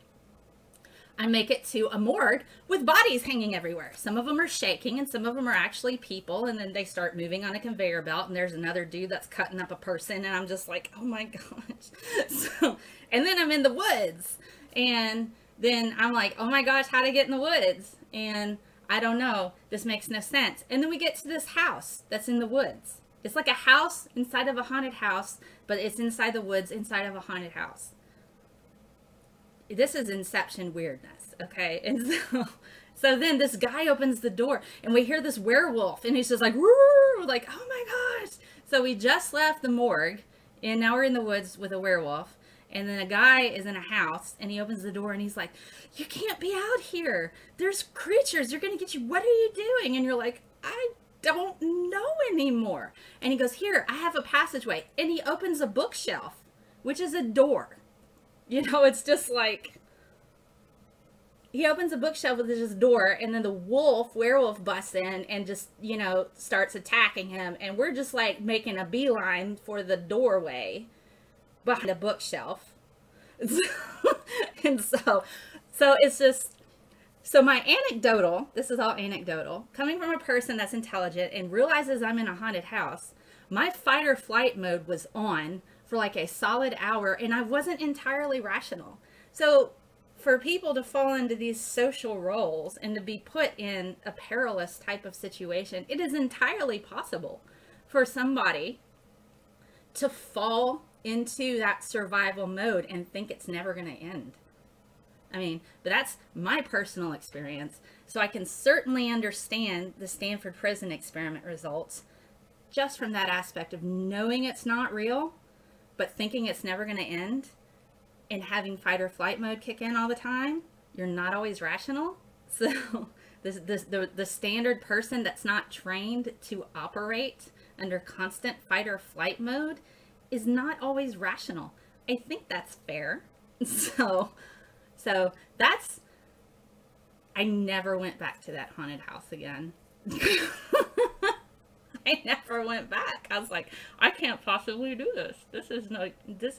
I make it to a morgue with bodies hanging everywhere. Some of them are shaking and some of them are actually people. And then they start moving on a conveyor belt and there's another dude that's cutting up a person. And I'm just like, oh my gosh. So, and then I'm in the woods. And then I'm like, oh my gosh, how to get in the woods? And I don't know. This makes no sense. And then we get to this house that's in the woods. It's like a house inside of a haunted house, but it's inside the woods inside of a haunted house. This is Inception weirdness, okay? And so then this guy opens the door, and we hear this werewolf, and he's just like, woo, like, oh my gosh. So we just left the morgue, and now we're in the woods with a werewolf. And then a guy is in a house, and he opens the door, and he's like, you can't be out here. There's creatures. They're going to get you. What are you doing? And you're like, I don't know anymore. And he goes, here, I have a passageway. And he opens a bookshelf, which is a door. You know, it's just like, he opens a bookshelf with this door, and then the werewolf busts in and just, you know, starts attacking him. And we're just like making a beeline for the doorway behind a bookshelf. And so it's just, so my anecdotal, this is all anecdotal, coming from a person that's intelligent and realizes I'm in a haunted house, my fight or flight mode was on for like a solid hour, and I wasn't entirely rational. So for people to fall into these social roles and to be put in a perilous type of situation, it is entirely possible for somebody to fall into that survival mode and think it's never going to end. I mean, but that's my personal experience. So I can certainly understand the Stanford prison experiment results just from that aspect of knowing it's not real, but thinking it's never going to end, and having fight or flight mode kick in all the time. You're not always rational. So the standard person that's not trained to operate under constant fight or flight mode is not always rational. I think that's fair. So that's, I never went back to that haunted house again. I never went back. I was like, I can't possibly do this. This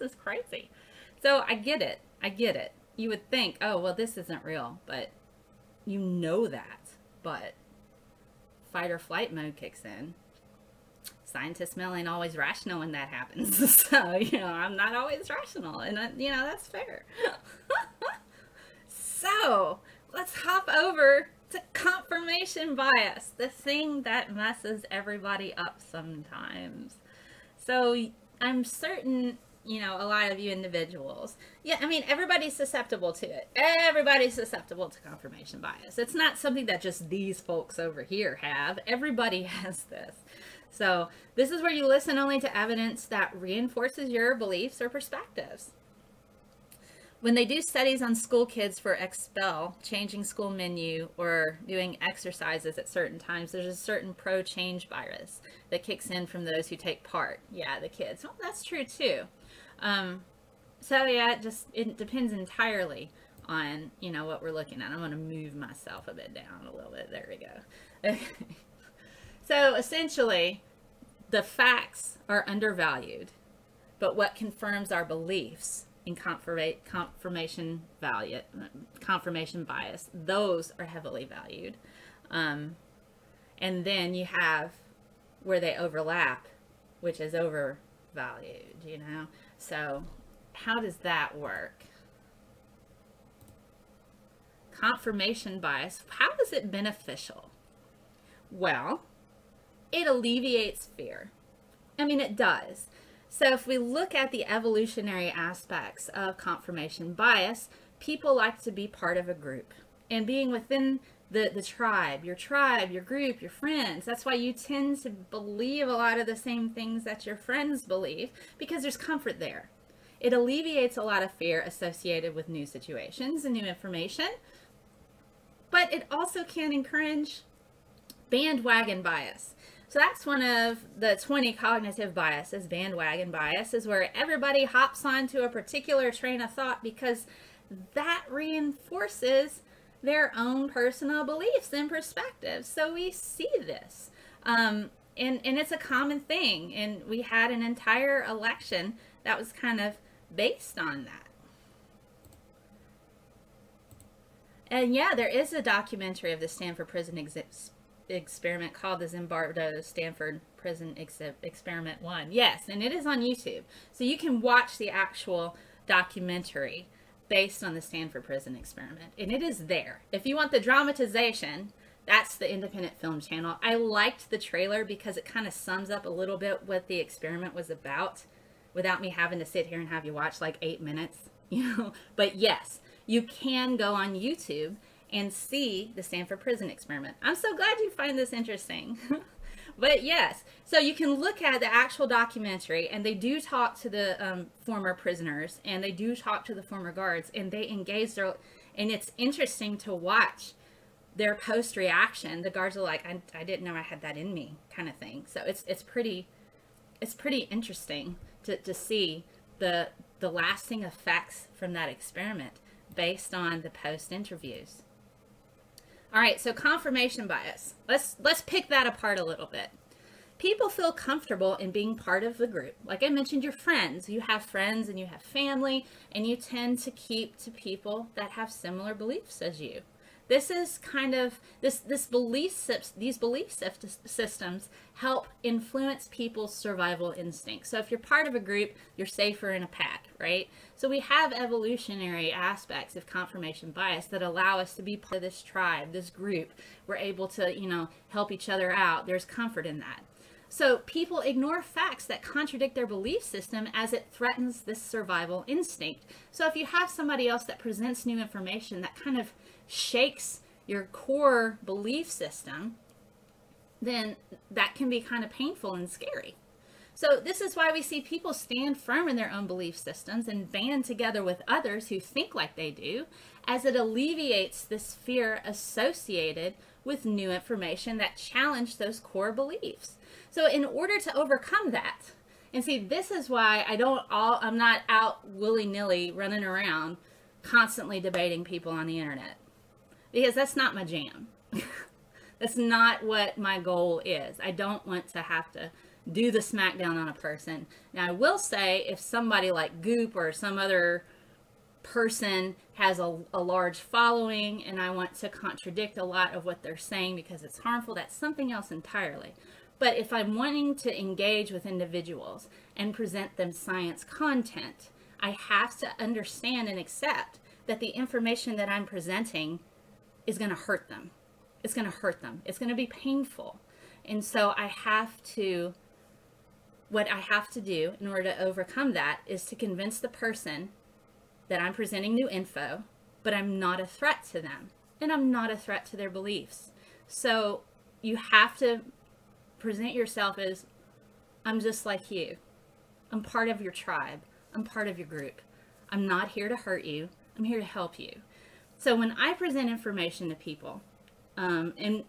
is crazy. So I get it. I get it. You would think, oh, well, this isn't real, but you know that. But fight or flight mode kicks in. Scientists ain't always rational when that happens. So, you know, I'm not always rational, and, you know, that's fair. So, let's hop over to confirmation bias, the thing that messes everybody up sometimes. So, I'm certain, you know, a lot of you individuals, yeah, I mean, everybody's susceptible to it. Everybody's susceptible to confirmation bias. It's not something that just these folks over here have. Everybody has this. So this is where you listen only to evidence that reinforces your beliefs or perspectives. When they do studies on school kids for expel, changing school menu, or doing exercises at certain times, there's a certain pro-change bias that kicks in from those who take part. Yeah, the kids. Well, that's true too. So yeah, it depends entirely on, you know, what we're looking at. I'm going to move myself a bit down a little bit. There we go. Okay. So essentially, the facts are undervalued, but what confirms our beliefs in confirmation bias, those are heavily valued. And then you have where they overlap, which is overvalued, you know? So how does that work? Confirmation bias, how is it beneficial? Well, it alleviates fear. I mean, it does. So if we look at the evolutionary aspects of confirmation bias, people like to be part of a group. And being within the tribe, your group, your friends, that's why you tend to believe a lot of the same things that your friends believe, because there's comfort there. It alleviates a lot of fear associated with new situations and new information, but it also can encourage bandwagon bias. So that's one of the 20 cognitive biases. Bandwagon bias is where everybody hops onto a particular train of thought because that reinforces their own personal beliefs and perspectives. So we see this. And it's a common thing. And we had an entire election that was kind of based on that. And yeah, there is a documentary of the Stanford prison experiment called the Zimbardo Stanford Prison Experiment 1. Yes, and it is on YouTube. So you can watch the actual documentary based on the Stanford Prison Experiment. And it is there. If you want the dramatization, that's the Independent Film Channel. I liked the trailer because it kind of sums up a little bit what the experiment was about without me having to sit here and have you watch like 8 minutes, you know. But yes, you can go on YouTube and see the Stanford Prison Experiment. I'm so glad you find this interesting. But yes, so you can look at the actual documentary, and they do talk to the former prisoners, and they do talk to the former guards, and they engage their, and it's interesting to watch their post reaction. The guards are like, I didn't know I had that in me, kind of thing. So it's pretty interesting to see the lasting effects from that experiment based on the post interviews. All right, so confirmation bias. Let's pick that apart a little bit. People feel comfortable in being part of the group. Like I mentioned, your friends. You have friends and you have family, and you tend to keep to people that have similar beliefs as you. This is kind of, these belief systems help influence people's survival instincts. So if you're part of a group, you're safer in a pack, right? So we have evolutionary aspects of confirmation bias that allow us to be part of this tribe, this group. We're able to, you know, help each other out. There's comfort in that. So people ignore facts that contradict their belief system as it threatens this survival instinct. So if you have somebody else that presents new information that kind of shakes your core belief system, then that can be kind of painful and scary. So this is why we see people stand firm in their own belief systems and band together with others who think like they do, as it alleviates this fear associated with new information that challenge those core beliefs. So in order to overcome that, and see, this is why I'm not out willy-nilly running around constantly debating people on the internet, because that's not my jam. That's not what my goal is. I don't want to have to do the smackdown on a person. Now, I will say, if somebody like Goop or some other person has a large following and I want to contradict a lot of what they're saying because it's harmful, that's something else entirely. But if I'm wanting to engage with individuals and present them science content, I have to understand and accept that the information that I'm presenting is going to hurt them. It's going to hurt them. It's going to be painful. And so what I have to do in order to overcome that is to convince the person that I'm presenting new info, but I'm not a threat to them, and I'm not a threat to their beliefs. So you have to present yourself as, I'm just like you. I'm part of your tribe. I'm part of your group. I'm not here to hurt you. I'm here to help you. So when I present information to people, and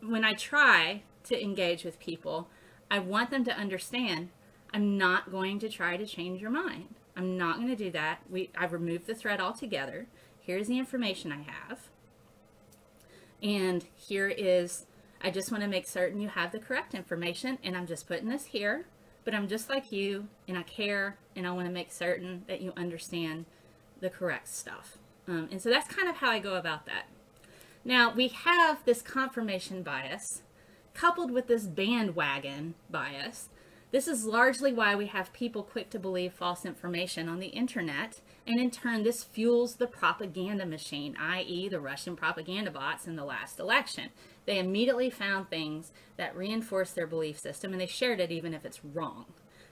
when I try to engage with people, I want them to understand I'm not going to try to change your mind. I'm not going to do that. I've removed the threat altogether. Here's the information I have. And here is, I just want to make certain you have the correct information, and I'm just putting this here, but I'm just like you, and I care, and I want to make certain that you understand the correct stuff. And so that's kind of how I go about that. Now, we have this confirmation bias coupled with this bandwagon bias. This is largely why we have people quick to believe false information on the internet, and in turn this fuels the propaganda machine, i.e. the Russian propaganda bots in the last election. They immediately found things that reinforced their belief system, and they shared it even if it's wrong.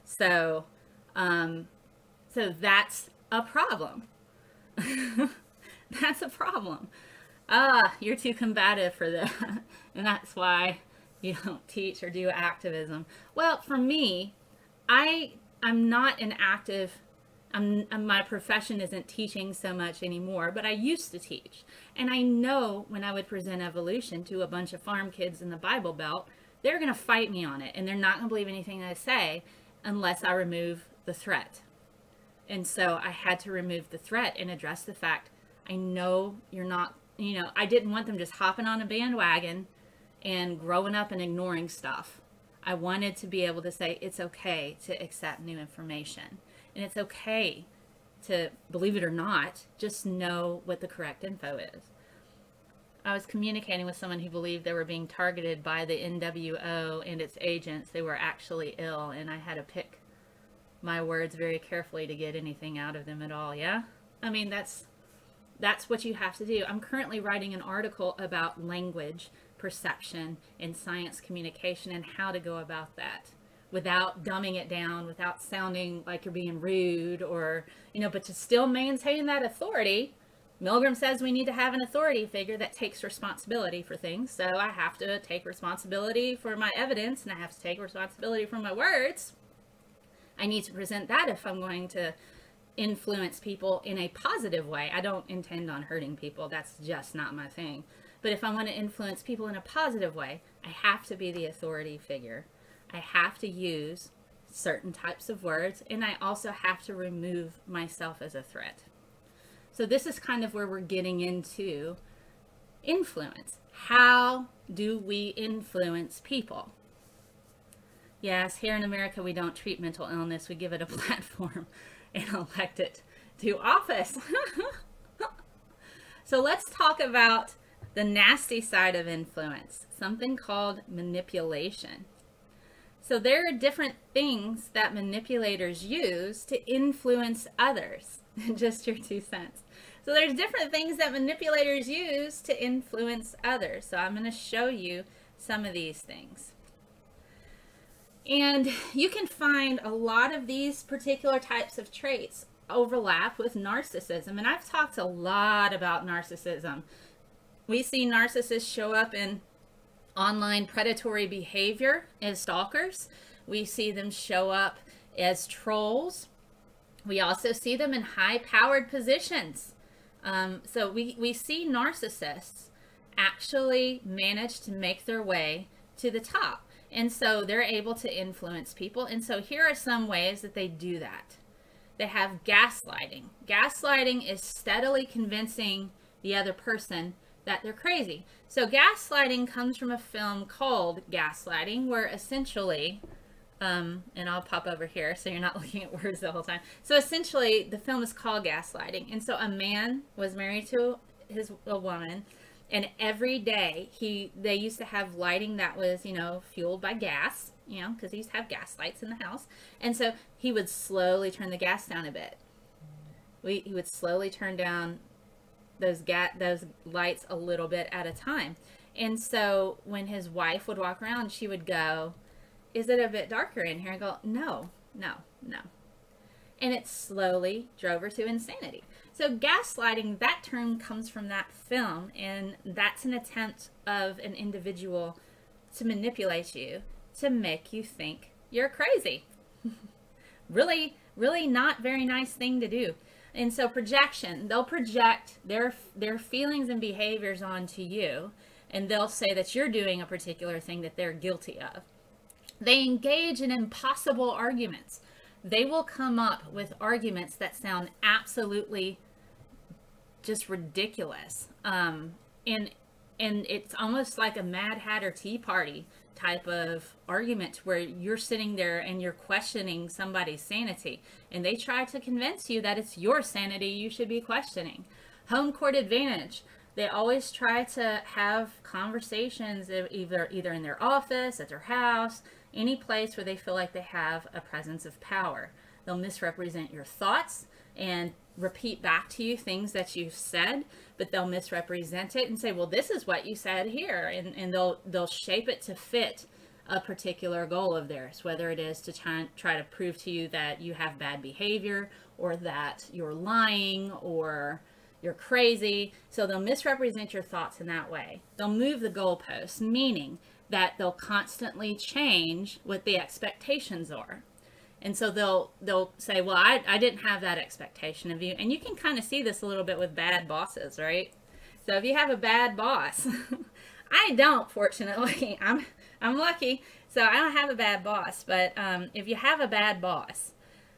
So that's a problem. That's a problem. You're too combative for that, and that's why you don't teach or do activism. Well, for me, I'm not an active, my profession isn't teaching so much anymore, but I used to teach. And I know when I would present evolution to a bunch of farm kids in the Bible Belt, they're going to fight me on it, and they're not going to believe anything I say unless I remove the threat. And so I had to remove the threat and address the fact, I know you're not, I didn't want them just hopping on a bandwagon and growing up and ignoring stuff. I wanted to be able to say it's okay to accept new information. And it's okay to, believe it or not, just know what the correct info is. I was communicating with someone who believed they were being targeted by the NWO and its agents. They were actually ill, and I had to pick my words very carefully to get anything out of them at all, yeah? I mean, that's what you have to do. I'm currently writing an article about language perception in science communication and how to go about that without dumbing it down, without sounding like you're being rude or, but to still maintain that authority. Milgram says we need to have an authority figure that takes responsibility for things. So I have to take responsibility for my evidence, and I have to take responsibility for my words. I need to present that if I'm going to influence people in a positive way. I don't intend on hurting people. That's just not my thing. But if I want to influence people in a positive way, I have to be the authority figure. I have to use certain types of words, and I also have to remove myself as a threat. So this is kind of where we're getting into influence. How do we influence people? Yes, here in America, we don't treat mental illness. We give it a platform and elect it to office. So let's talk about the nasty side of influence, something called manipulation. So there are different things that manipulators use to influence others. Just your 2 cents. So there's different things that manipulators use to influence others. So I'm going to show you some of these things. And you can find a lot of these particular types of traits overlap with narcissism. And I've talked a lot about narcissism. We see narcissists show up in online predatory behavior as stalkers. We see them show up as trolls. We also see them in high-powered positions. So we see narcissists actually manage to make their way to the top. And so they're able to influence people. And so here are some ways that they do that. They have gaslighting. Gaslighting is steadily convincing the other person that they're crazy. So gaslighting comes from a film called Gaslighting, where essentially, and I'll pop over here so you're not looking at words the whole time. So essentially, the film is called Gaslighting. And so a man was married to a woman, And every day they used to have lighting that was, fueled by gas, because they used to have gas lights in the house. And so he would slowly turn the gas down a bit. He would slowly turn down those lights a little bit at a time. And so when his wife would walk around, she would go, "Is it a bit darker in here?" And go, "No, no, no." And it slowly drove her to insanity. So gaslighting, that term comes from that film, and that's an attempt of an individual to manipulate you, to make you think you're crazy. Really, really not very nice thing to do. And so projection, they'll project their feelings and behaviors onto you, and they'll say that you're doing a particular thing that they're guilty of. They engage in impossible arguments. They will come up with arguments that sound absolutely just ridiculous. And it's almost like a Mad Hatter Tea Party type of argument where you're sitting there and you're questioning somebody's sanity. And they try to convince you that it's your sanity you should be questioning. Home court advantage. They always try to have conversations either in their office, at their house, any place where they feel like they have a presence of power. They'll misrepresent your thoughts and repeat back to you things that you've said, but they'll misrepresent it and say, well, this is what you said here. And they'll shape it to fit a particular goal of theirs, whether it is to try to prove to you that you have bad behavior, or that you're lying, or you're crazy. So they'll misrepresent your thoughts in that way. They'll move the goalposts, meaning that they'll constantly change what the expectations are. And so they'll say, well, I didn't have that expectation of you. And you can kind of see this a little bit with bad bosses, right? So if you have a bad boss, I don't, fortunately. I'm lucky, so I don't have a bad boss. But if you have a bad boss,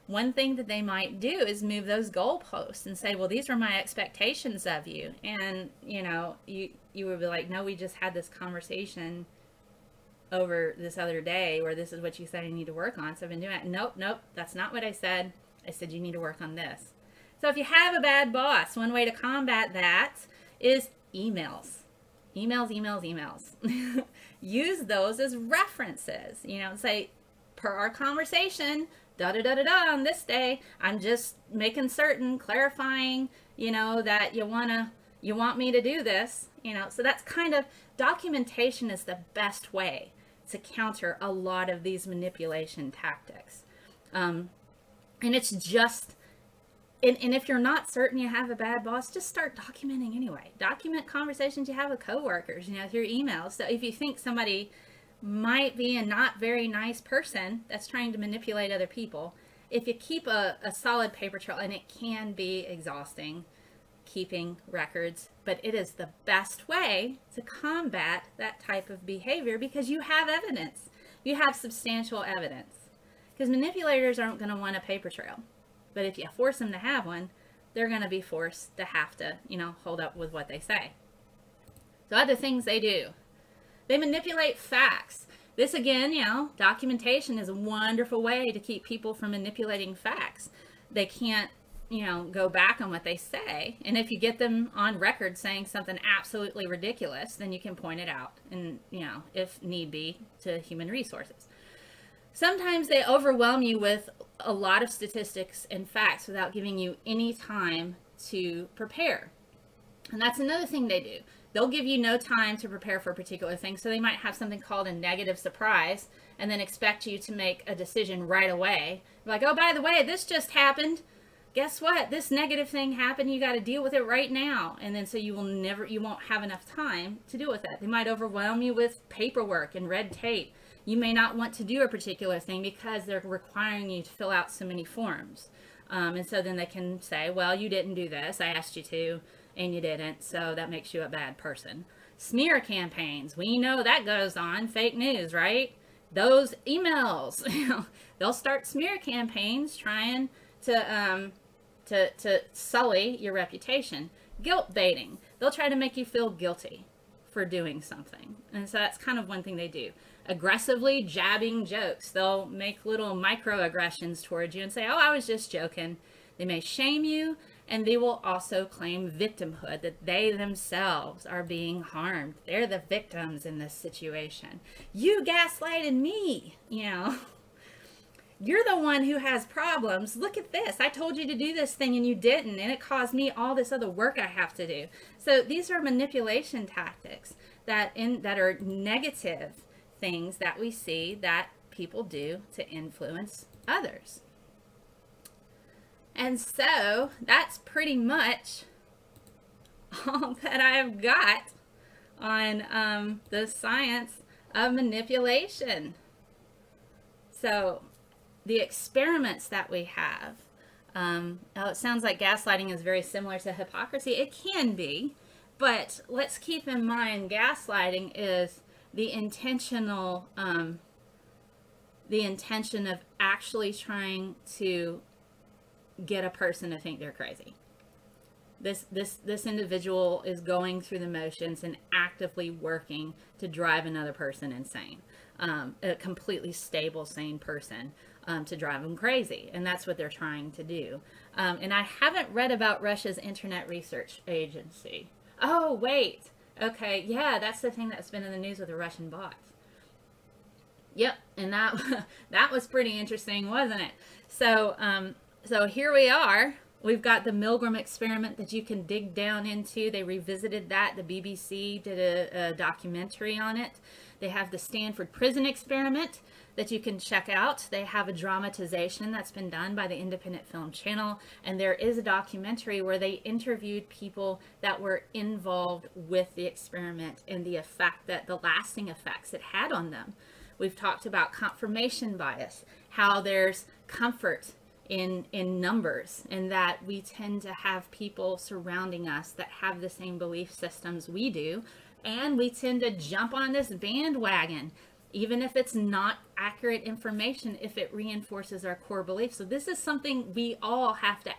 one thing that they might do is move those goalposts and say, well, these are my expectations of you. And, you would be like, no, we just had this conversation over this other day where this is what you said you need to work on. So I've been doing it. Nope, that's not what I said. I said you need to work on this. So if you have a bad boss, one way to combat that is emails. Emails. Use those as references. Say, per our conversation, da-da-da-da-da, on this day, I'm just making certain, clarifying, that you want me to do this, so that's kind of, documentation is the best way to counter a lot of these manipulation tactics. And it's just, and if you're not certain you have a bad boss, just start documenting anyway. Document conversations you have with coworkers, through emails. So if you think somebody might be a not very nice person that's trying to manipulate other people, if you keep a solid paper trail, and it can be exhausting keeping records, but it is the best way to combat that type of behavior, because you have evidence. You have substantial evidence. Because manipulators aren't going to want a paper trail. But if you force them to have one, they're going to be forced to have to, hold up with what they say. So other things they do. They manipulate facts. This again, documentation is a wonderful way to keep people from manipulating facts. They can't, go back on what they say. And if you get them on record saying something absolutely ridiculous, then you can point it out and, if need be, to human resources. Sometimes they overwhelm you with a lot of statistics and facts without giving you any time to prepare. And that's another thing they do. They'll give you no time to prepare for a particular thing. So they might have something called a negative surprise and then expect you to make a decision right away. Like, oh, by the way, this just happened. Guess what? This negative thing happened. You got to deal with it right now. And then so you won't have enough time to deal with it. They might overwhelm you with paperwork and red tape. You may not want to do a particular thing because they're requiring you to fill out so many forms. And so then they can say, well, you didn't do this. I asked you to, and you didn't. So that makes you a bad person. Smear campaigns. We know that goes on. Fake news, right? Those emails. They'll start smear campaigns trying to sully your reputation. Guilt baiting. They'll try to make you feel guilty for doing something. And so that's kind of one thing they do. Aggressively jabbing jokes. They'll make little microaggressions towards you and say, oh, I was just joking. They may shame you. And they will also claim victimhood, that they themselves are being harmed. They're the victims in this situation. You gaslighted me, you know. You're the one who has problems. Look at this. I told you to do this thing and you didn't, and it caused me all this other work I have to do. So these are manipulation tactics that are negative things that we see that people do to influence others. And so that's pretty much all that I've got on the science of manipulation. So the experiments that we have, it sounds like gaslighting is very similar to hypocrisy. It can be, but let's keep in mind gaslighting is the intention of actually trying to get a person to think they're crazy. This individual is going through the motions and actively working to drive another person insane, a completely stable, sane person, to drive them crazy. And that's what they're trying to do. And I haven't read about Russia's Internet Research Agency. Oh, wait. Okay, yeah, that's the thing that's been in the news with the Russian bots. Yep, and that was pretty interesting, wasn't it? So, so here we are. We've got the Milgram experiment that you can dig down into. They revisited that. The BBC did a documentary on it. They have the Stanford prison experiment that you can check out. They have a dramatization that's been done by the Independent Film Channel. And there is a documentary where they interviewed people that were involved with the experiment and the lasting effects it had on them. We've talked about confirmation bias, how there's comfort in numbers, and that we tend to have people surrounding us that have the same belief systems we do, and we tend to jump on this bandwagon even if it's not accurate information, if it reinforces our core beliefs. So this is something we all have to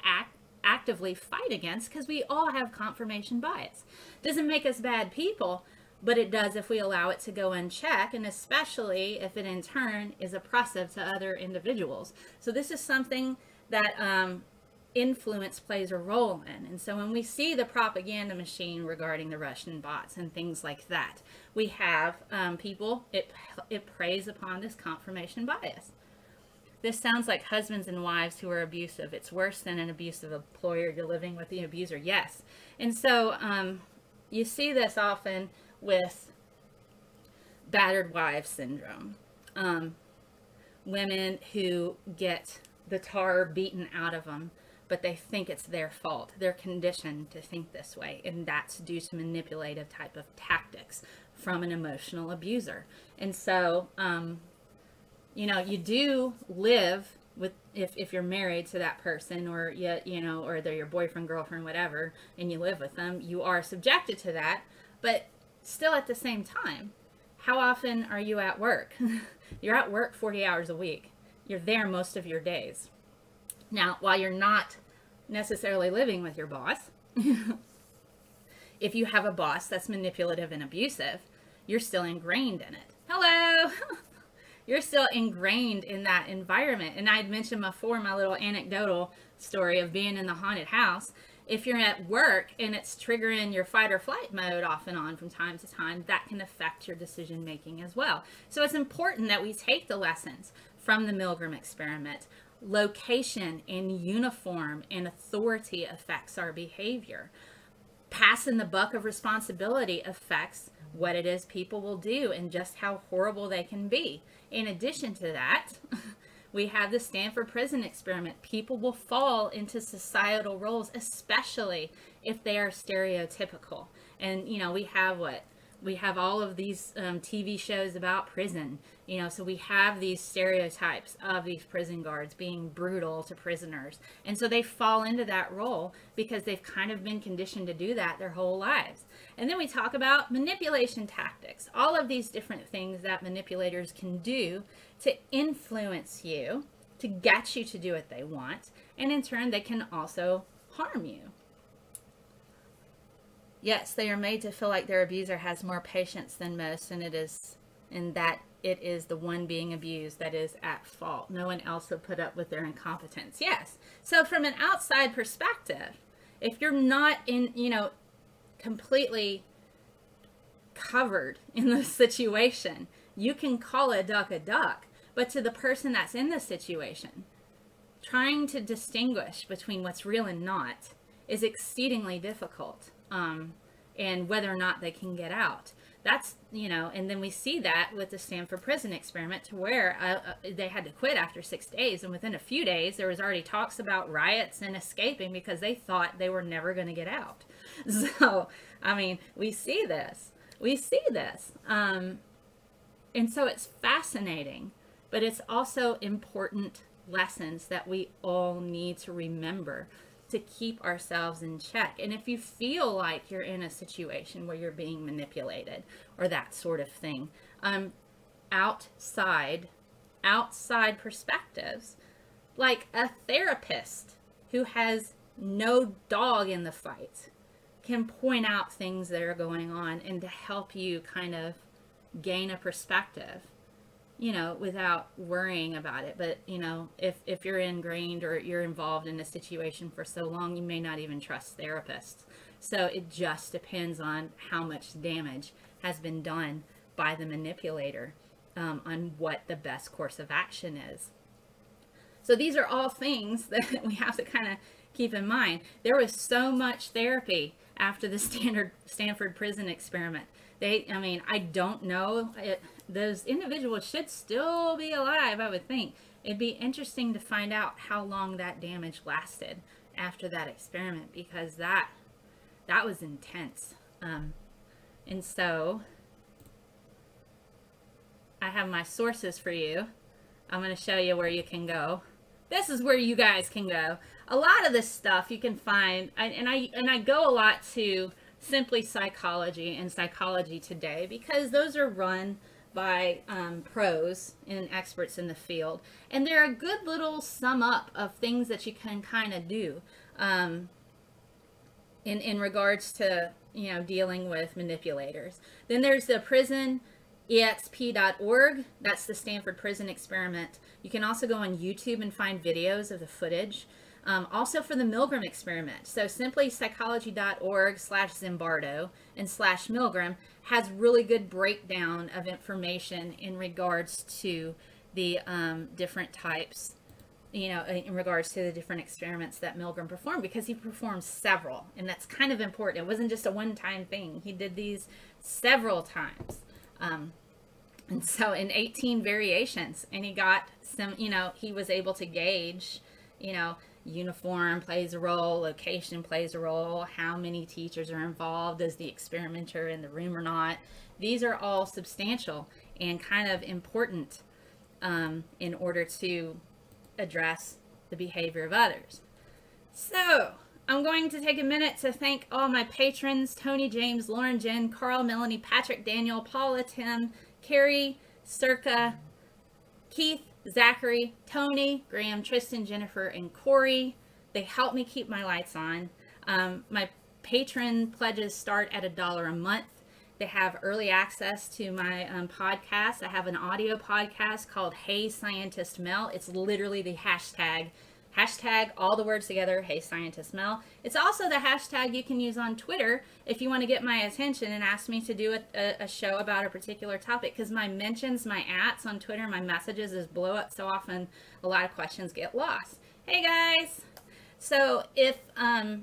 actively fight against, because we all have confirmation bias. Doesn't make us bad people, but it does if we allow it to go unchecked, and especially if it in turn is oppressive to other individuals. So this is something that influence plays a role in. And so when we see the propaganda machine regarding the Russian bots and things like that, we have people, it preys upon this confirmation bias. This sounds like husbands and wives who are abusive. It's worse than an abusive employer. You're living with the abuser. Yes. And so you see this often with battered wives syndrome. Women who get the tar beaten out of them, but they think it's their fault. They're conditioned to think this way, and that's due to manipulative type of tactics from an emotional abuser. And so, you know, you do live with, if you're married to that person, or you know, or they're your boyfriend, girlfriend, whatever, and you live with them, you are subjected to that. But still, at the same time, how often are you at work? You're at work 40 hours a week. You're there most of your days. Now, while you're not necessarily living with your boss, if you have a boss that's manipulative and abusive, you're still ingrained in it. Hello! You're still ingrained in that environment. And I had mentioned before my little anecdotal story of being in the haunted house. If you're at work and it's triggering your fight or flight mode off and on from time to time, that can affect your decision making as well. So it's important that we take the lessons from the Milgram experiment. Location and uniform and authority affects our behavior. Passing the buck of responsibility affects what it is people will do and just how horrible they can be. In addition to that, we have the Stanford prison experiment. People will fall into societal roles, especially if they are stereotypical. And, you know, we have all of these TV shows about prison, you know, so we have these stereotypes of these prison guards being brutal to prisoners. And so they fall into that role because they've kind of been conditioned to do that their whole lives. And then we talk about manipulation tactics, all of these different things that manipulators can do to influence you, to get you to do what they want. And in turn, they can also harm you. Yes, they are made to feel like their abuser has more patience than most, and that it is the one being abused that is at fault. No one else would put up with their incompetence. Yes. So from an outside perspective, if you're not in, you know, completely covered in the situation, you can call a duck a duck. But to the person that's in the situation, trying to distinguish between what's real and not is exceedingly difficult, and whether or not they can get out. That's, you know, and then we see that with the Stanford prison experiment, to where they had to quit after 6 days, and within a few days there was already talks about riots and escaping because they thought they were never going to get out. So, I mean, we see this. And so it's fascinating, but it's also important lessons that we all need to remember to keep ourselves in check. And if you feel like you're in a situation where you're being manipulated or that sort of thing, outside perspectives, like a therapist who has no dog in the fight can point out things that are going on and to help you kind of gain a perspective, you know, without worrying about it. But, you know, if you're ingrained or you're involved in a situation for so long, you may not even trust therapists. So it just depends on how much damage has been done by the manipulator, on what the best course of action is. So these are all things that we have to kind of keep in mind. There was so much therapy after the Stanford prison experiment. I mean, I don't know. Those individuals should still be alive, I would think. It'd be interesting to find out how long that damage lasted after that experiment, because that was intense. And so I have my sources for you. I'm going to show you where you can go. This is where you guys can go. A lot of this stuff you can find, and I go a lot to Simply Psychology and Psychology Today, because those are run by pros and experts in the field, and they're a good little sum up of things that you can kind of do in regards to, you know, dealing with manipulators. Then there's the prisonexp.org. That's the Stanford prison experiment. You can also go on YouTube and find videos of the footage. Also for the Milgram experiment. So simplypsychology.org/Zimbardo and /Milgram has really good breakdown of information in regards to the different types, you know, in regards to the different experiments that Milgram performed, because he performed several, and that's kind of important. It wasn't just a one-time thing. He did these several times. And so in 18 variations, and he got some, you know, he was able to gauge, you know, uniform plays a role, location plays a role, how many teachers are involved, is the experimenter in the room or not. These are all substantial and kind of important in order to address the behavior of others. So I'm going to take a minute to thank all my patrons: Tony, James, Lauren, Jen, Carl, Melanie, Patrick, Daniel, Paula, Tim, Carrie, Circa, Keith, Zachary, Tony, Graham, Tristan, Jennifer, and Corey. They help me keep my lights on. My patron pledges start at $1 a month. They have early access to my podcast. I have an audio podcast called Hey Scientist Mel. It's literally the hashtag, all the words together, Hey Scientist Mel. It's also the hashtag you can use on Twitter if you want to get my attention and ask me to do a show about a particular topic, because my mentions, my ats on Twitter, my messages is blow up so often a lot of questions get lost. Hey guys! So if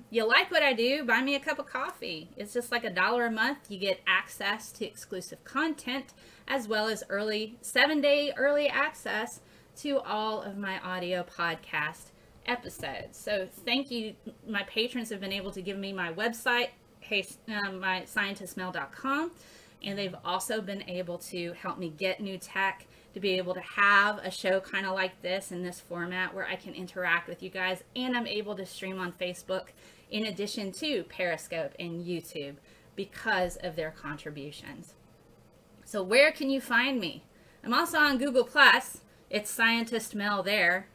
you like what I do, buy me a cup of coffee. It's just like $1 a month. You get access to exclusive content, as well as 7-day early access to all of my audio podcast episodes. So thank you. My patrons have been able to give me my website, my scientistmail.com, and they've also been able to help me get new tech to be able to have a show kind of like this in this format where I can interact with you guys, and I'm able to stream on Facebook in addition to Periscope and YouTube because of their contributions. So where can you find me? I'm also on Google+. It's Scientist Mel there.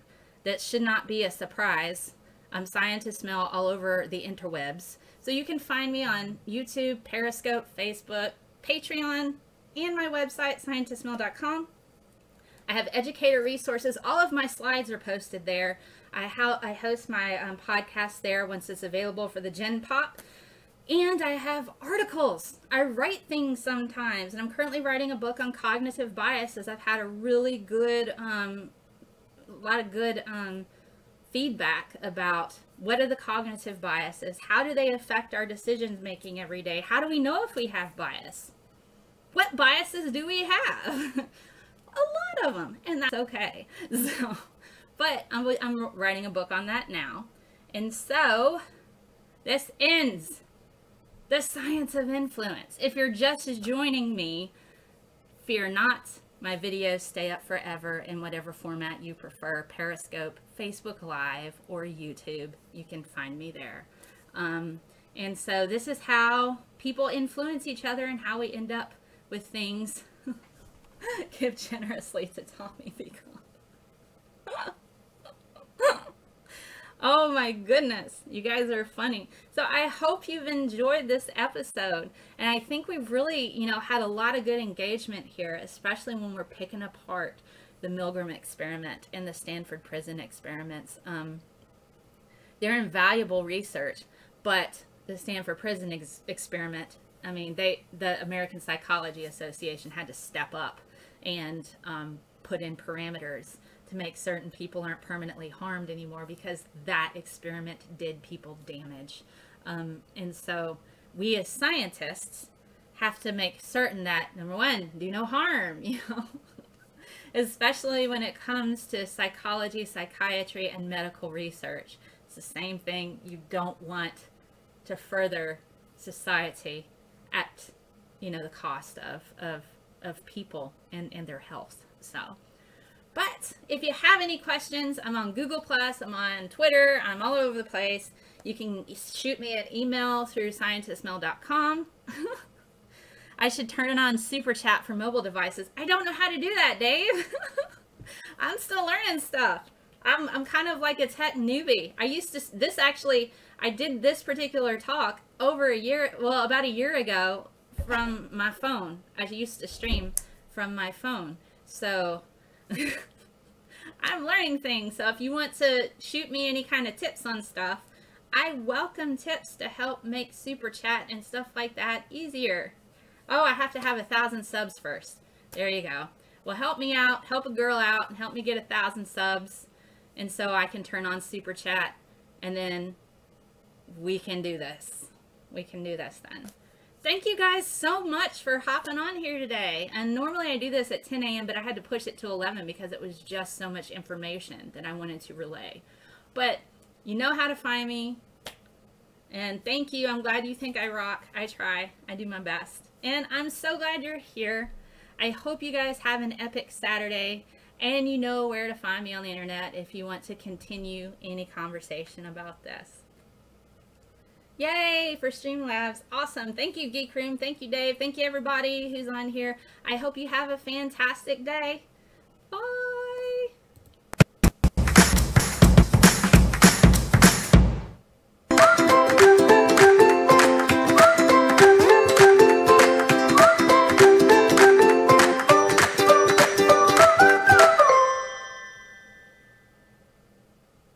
That should not be a surprise. I'm Scientist Mel all over the interwebs. So you can find me on YouTube, Periscope, Facebook, Patreon, and my website, scientistmel.com. I have educator resources. All of my slides are posted there. I host my podcast there once it's available for the Gen Pop. And I have articles. I write things sometimes. And I'm currently writing a book on cognitive biases. I've had a really good, a lot of good feedback about what are the cognitive biases? How do they affect our decision making every day? How do we know if we have bias? What biases do we have? A lot of them, and that's okay. So, but I'm writing a book on that now. And so this ends the Science of Influence. If you're just joining me, fear not. My videos stay up forever in whatever format you prefer, Periscope, Facebook Live, or YouTube. You can find me there. And so this is how people influence each other and how we end up with things. Give generously to Tommy Be Gone. Oh my goodness, you guys are funny. So I hope you've enjoyed this episode. And I think we've really, had a lot of good engagement here, especially when we're picking apart the Milgram experiment and the Stanford prison experiments. They're invaluable research, but the Stanford prison experiment, I mean, the American Psychology Association had to step up and put in parameters to make certain people aren't permanently harmed anymore, because that experiment did people damage. And so we as scientists have to make certain that, number one, do no harm, especially when it comes to psychology, psychiatry, and medical research. It's the same thing. You don't want to further society at, the cost of people and their health. So, but if you have any questions, I'm on Google+, I'm on Twitter, I'm all over the place. You can shoot me an email through scientistmail.com. I should turn on Super Chat for mobile devices. I don't know how to do that, Dave. I'm still learning stuff. I'm kind of like a tech newbie. I did this particular talk about a year ago from my phone. I used to stream from my phone. So I'm learning things. So if you want to shoot me any kind of tips on stuff, I welcome tips to help make Super Chat and stuff like that easier. Oh, I have to have 1,000 subs first. There you go. Well, help me out, help a girl out, and help me get 1,000 subs. And so I can turn on Super Chat, and then we can do this. We can do this then. Thank you guys so much for hopping on here today. And normally I do this at 10 a.m., but I had to push it to 11 because it was just so much information that I wanted to relay. But you know how to find me. And thank you. I'm glad you think I rock. I try. I do my best. And I'm so glad you're here. I hope you guys have an epic Saturday. And you know where to find me on the internet if you want to continue any conversation about this. Yay for Streamlabs. Awesome. Thank you, Geek Room. Thank you, Dave. Thank you, everybody who's on here. I hope you have a fantastic day.